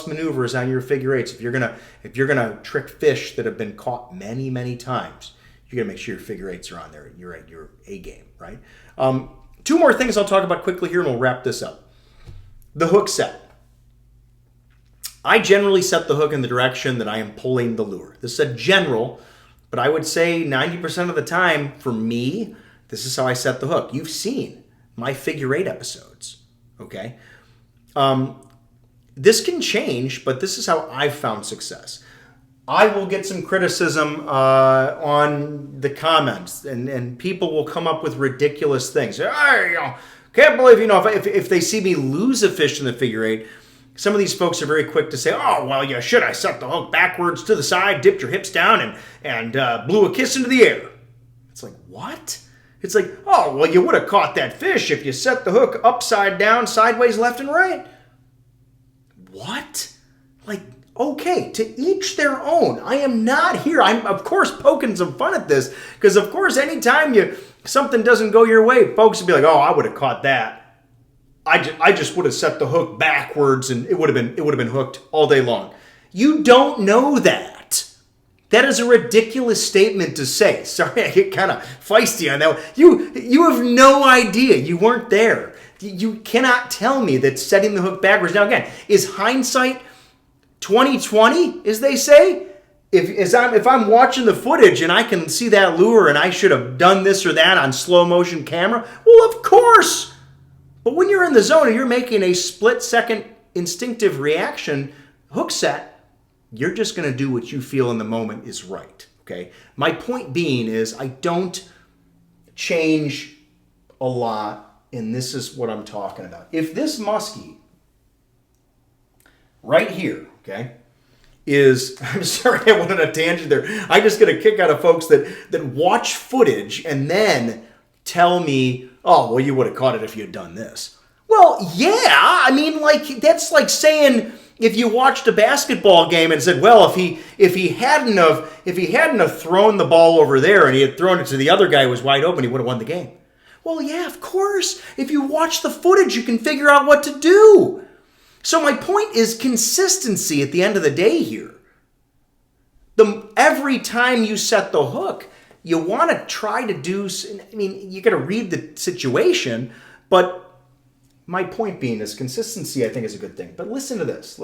maneuvers on your figure-eights. If you're gonna trick fish that have been caught many, many times, you got to make sure your figure-eights are on there. You're at your A game, right? Two more things I'll talk about quickly here, and we'll wrap this up. The hook set. I generally set the hook in the direction that I am pulling the lure. This is a general, but I would say 90% of the time, for me, this is how I set the hook. You've seen my figure-8 episodes, okay? This can change, but this is how I've found success. I will get some criticism on the comments, and people will come up with ridiculous things. Can't believe, if they see me lose a fish in the figure-8, some of these folks are very quick to say, oh, well, you should have set the hook backwards to the side, dipped your hips down, and blew a kiss into the air. It's like, what? It's like, oh, well, you would have caught that fish if you set the hook upside down, sideways, left and right. What? Like, okay, to each their own. I am not here. I'm, of course, poking some fun at this, because, of course, anytime something doesn't go your way, folks would be like, oh, I would have caught that. I just would have set the hook backwards and it would have been hooked all day long. You don't know that. That is a ridiculous statement to say. Sorry, I get kind of feisty on that one. You have no idea. You weren't there. You cannot tell me that setting the hook backwards. Now again, is hindsight 20/20, as they say? If I'm watching the footage and I can see that lure and I should have done this or that on slow motion camera, well, of course. But when you're in the zone and you're making a split-second instinctive reaction hook set, you're just going to do what you feel in the moment is right, okay? My point being is I don't change a lot, and this is what I'm talking about. If this muskie right here, okay, is, I'm sorry I went on a tangent there. I just get a kick out of folks that watch footage and then tell me, oh, well, you would have caught it if you had done this. Well, yeah, I mean, like, that's like saying if you watched a basketball game and said, well, if he hadn't have thrown the ball over there and he had thrown it to the other guy who was wide open, he would have won the game. Well, yeah, of course. If you watch the footage, you can figure out what to do. So my point is consistency at the end of the day here. Every time you set the hook, you want to try to do, I mean, you got to read the situation, but my point being is consistency, I think, is a good thing. But listen to this.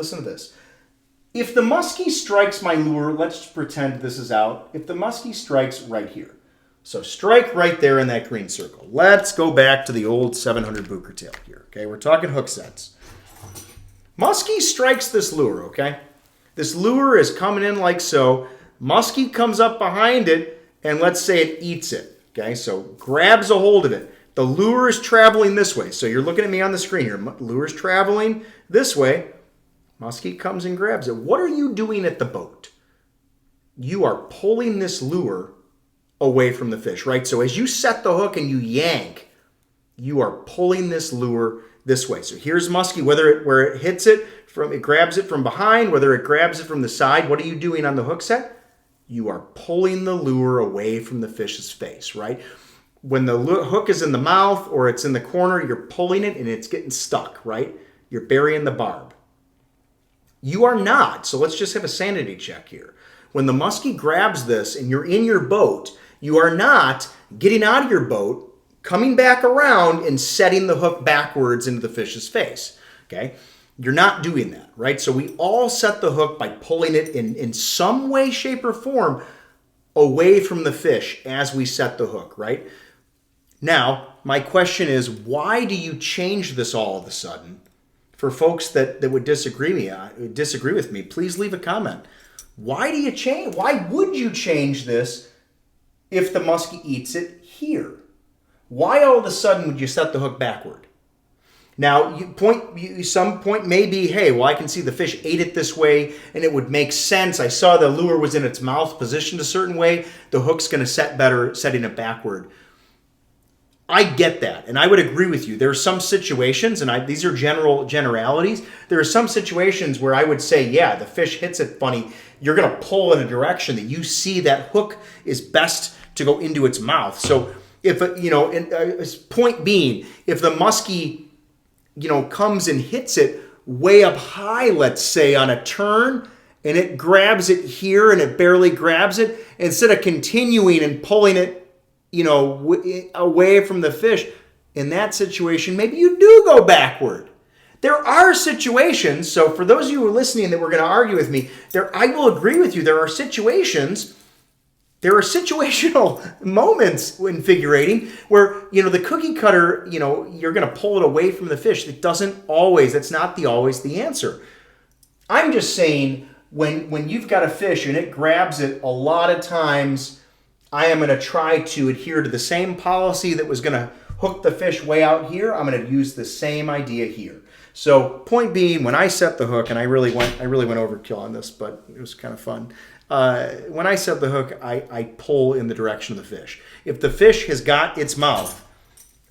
If the muskie strikes my lure, let's pretend this is out. If the muskie strikes right here, so strike right there in that green circle. Let's go back to the old 700 Booker tail here, okay? We're talking hook sets. Muskie strikes this lure, okay? This lure is coming in like so. Muskie comes up behind it, and let's say it eats it, okay? So grabs a hold of it. The lure is traveling this way. So you're looking at me on the screen here. Lure is traveling this way. Muskie comes and grabs it. What are you doing at the boat? You are pulling this lure away from the fish, right? So as you set the hook and you yank, you are pulling this lure this way. So here's muskie, where it hits it, it grabs it from behind, whether it grabs it from the side. What are you doing on the hook set? You are pulling the lure away from the fish's face, right? When the hook is in the mouth or it's in the corner, you're pulling it and it's getting stuck, right? You're burying the barb. You are not. So let's just have a sanity check here. When the muskie grabs this and you're in your boat, you are not getting out of your boat, coming back around and setting the hook backwards into the fish's face, okay? You're not doing that, right? So we all set the hook by pulling it in some way, shape, or form away from the fish as we set the hook, right? Now, my question is, why do you change this all of a sudden? For folks that would disagree with me, please leave a comment. Why do you change? Why would you change this if the muskie eats it here? Why all of a sudden would you set the hook backward? Now, some point may be, hey, well, I can see the fish ate it this way, and it would make sense. I saw the lure was in its mouth, positioned a certain way. The hook's going to set better setting it backward. I get that, and I would agree with you. There are some situations, and these are generalities. There are some situations where I would say, yeah, the fish hits it funny. You're going to pull in a direction that you see that hook is best to go into its mouth. So if, point being, if the muskie, comes and hits it way up high, let's say on a turn, and it grabs it here and it barely grabs it, instead of continuing and pulling it, away from the fish, in that situation, maybe you do go backward. There are situations, so for those of you who are listening that were going to argue with me, I will agree with you. There are situational moments in figure-8ing where, the cookie cutter, you're going to pull it away from the fish. That's not always the answer. I'm just saying when you've got a fish and it grabs it, a lot of times I am going to try to adhere to the same policy that was going to hook the fish way out here. I'm going to use the same idea here. So point being, when I set the hook, and I really went overkill on this, but it was kind of fun. When I set the hook, I pull in the direction of the fish. If the fish has got its mouth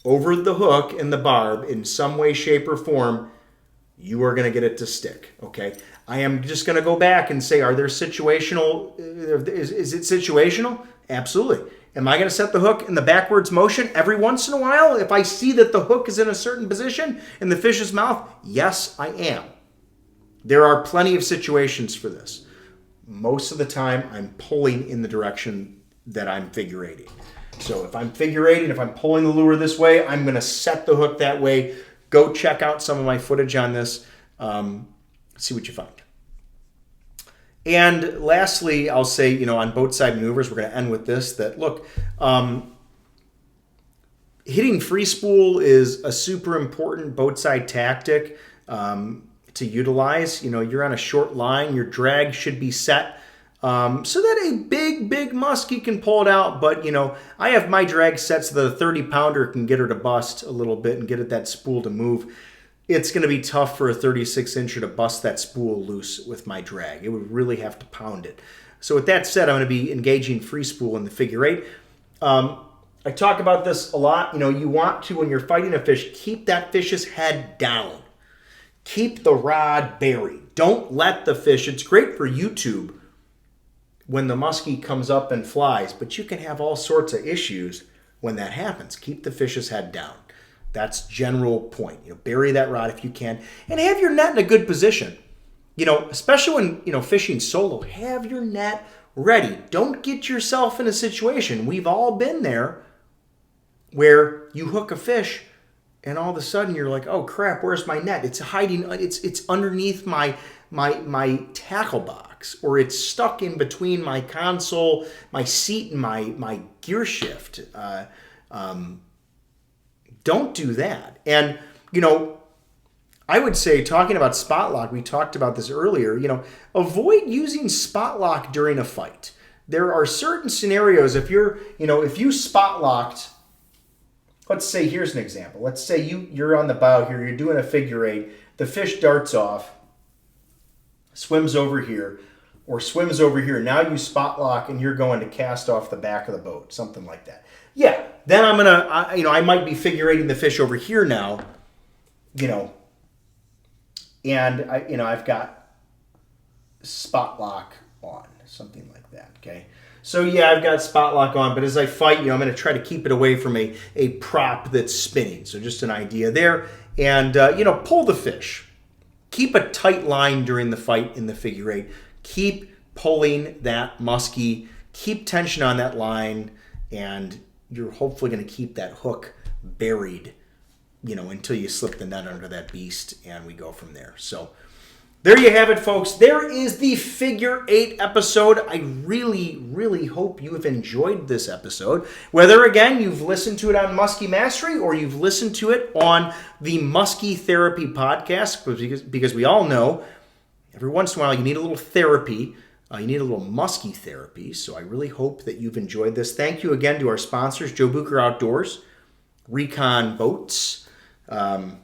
over the hook and the barb in some way, shape, or form, you are going to get it to stick, okay? I am just going to go back and say, are there situational, is it situational? Absolutely. Am I going to set the hook in the backwards motion every once in a while if I see that the hook is in a certain position in the fish's mouth? Yes, I am. There are plenty of situations for this. Most of the time, I'm pulling in the direction that I'm figure-8ing. So if I'm figure-8ing, if I'm pulling the lure this way, I'm going to set the hook that way. Go check out some of my footage on this. See what you find. And lastly, I'll say, on boatside maneuvers, we're going to end with this, that look, hitting free spool is a super important boatside tactic to utilize. You're on a short line, your drag should be set so that a big muskie can pull it out. But, I have my drag set so that a 30-pounder can get her to bust a little bit and get that spool to move. It's going to be tough for a 36-incher to bust that spool loose with my drag. It would really have to pound it. So with that said, I'm going to be engaging free spool in the figure-8. I talk about this a lot. You want to, when you're fighting a fish, keep that fish's head down. Keep the rod buried. Don't let the fish, it's great for YouTube when the muskie comes up and flies, but you can have all sorts of issues when that happens. Keep the fish's head down. That's general point. Bury that rod if you can, and have your net in a good position. Especially when fishing solo, have your net ready. Don't get yourself in a situation. We've all been there where you hook a fish, and all of a sudden you're like, "Oh crap, where's my net? It's hiding. It's underneath my tackle box, or it's stuck in between my console, my seat, and my gear shift." Don't do that. And, I would say, talking about spot lock, we talked about this earlier, avoid using spot lock during a fight. There are certain scenarios, if you spot locked, let's say, here's an example. Let's say you're on the bow here, you're doing a figure-8, the fish darts off, swims over here, or swims over here. Now you spot lock and you're going to cast off the back of the boat, something like that. Yeah, then I'm gonna, I might be figure-8ing the fish over here now, and I've got spot lock on, something like that. Okay, so yeah, I've got spot lock on, but as I fight, I'm going to try to keep it away from a prop that's spinning. So just an idea there, and pull the fish. Keep a tight line during the fight in the figure-8. Keep pulling that muskie. Keep tension on that line, and you're hopefully going to keep that hook buried, until you slip the net under that beast, and we go from there. So There you have it, folks. There is the Figure-8 episode. I really hope you have enjoyed this episode. Whether, again, you've listened to it on Musky Mastery or you've listened to it on the Musky Therapy podcast, because we all know every once in a while you need a little therapy. You need a little musky therapy. So I really hope that you've enjoyed this. Thank you again to our sponsors, Joe Bucher Outdoors, Recon Boats, Joe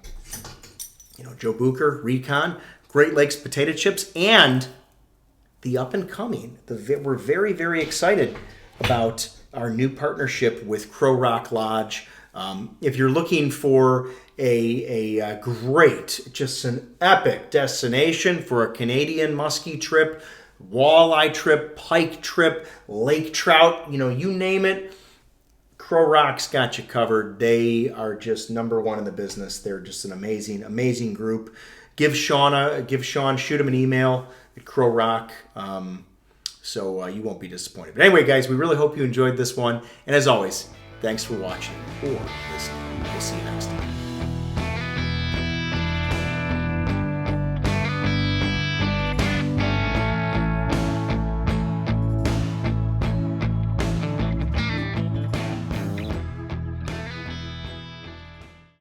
Bucher, Recon, Great Lakes Potato Chips, and the up-and-coming. We're very excited about our new partnership with Crow Rock Lodge. If you're looking for a great, just an epic destination for a Canadian muskie trip, walleye trip, pike trip, lake trout, you name it, Crow Rock's got you covered. They are just number one in the business. They're just an amazing group. Shoot him an email at Crow Rock, so you won't be disappointed. But anyway, guys, we really hope you enjoyed this one. And as always, thanks for watching or listening. We'll see you next time.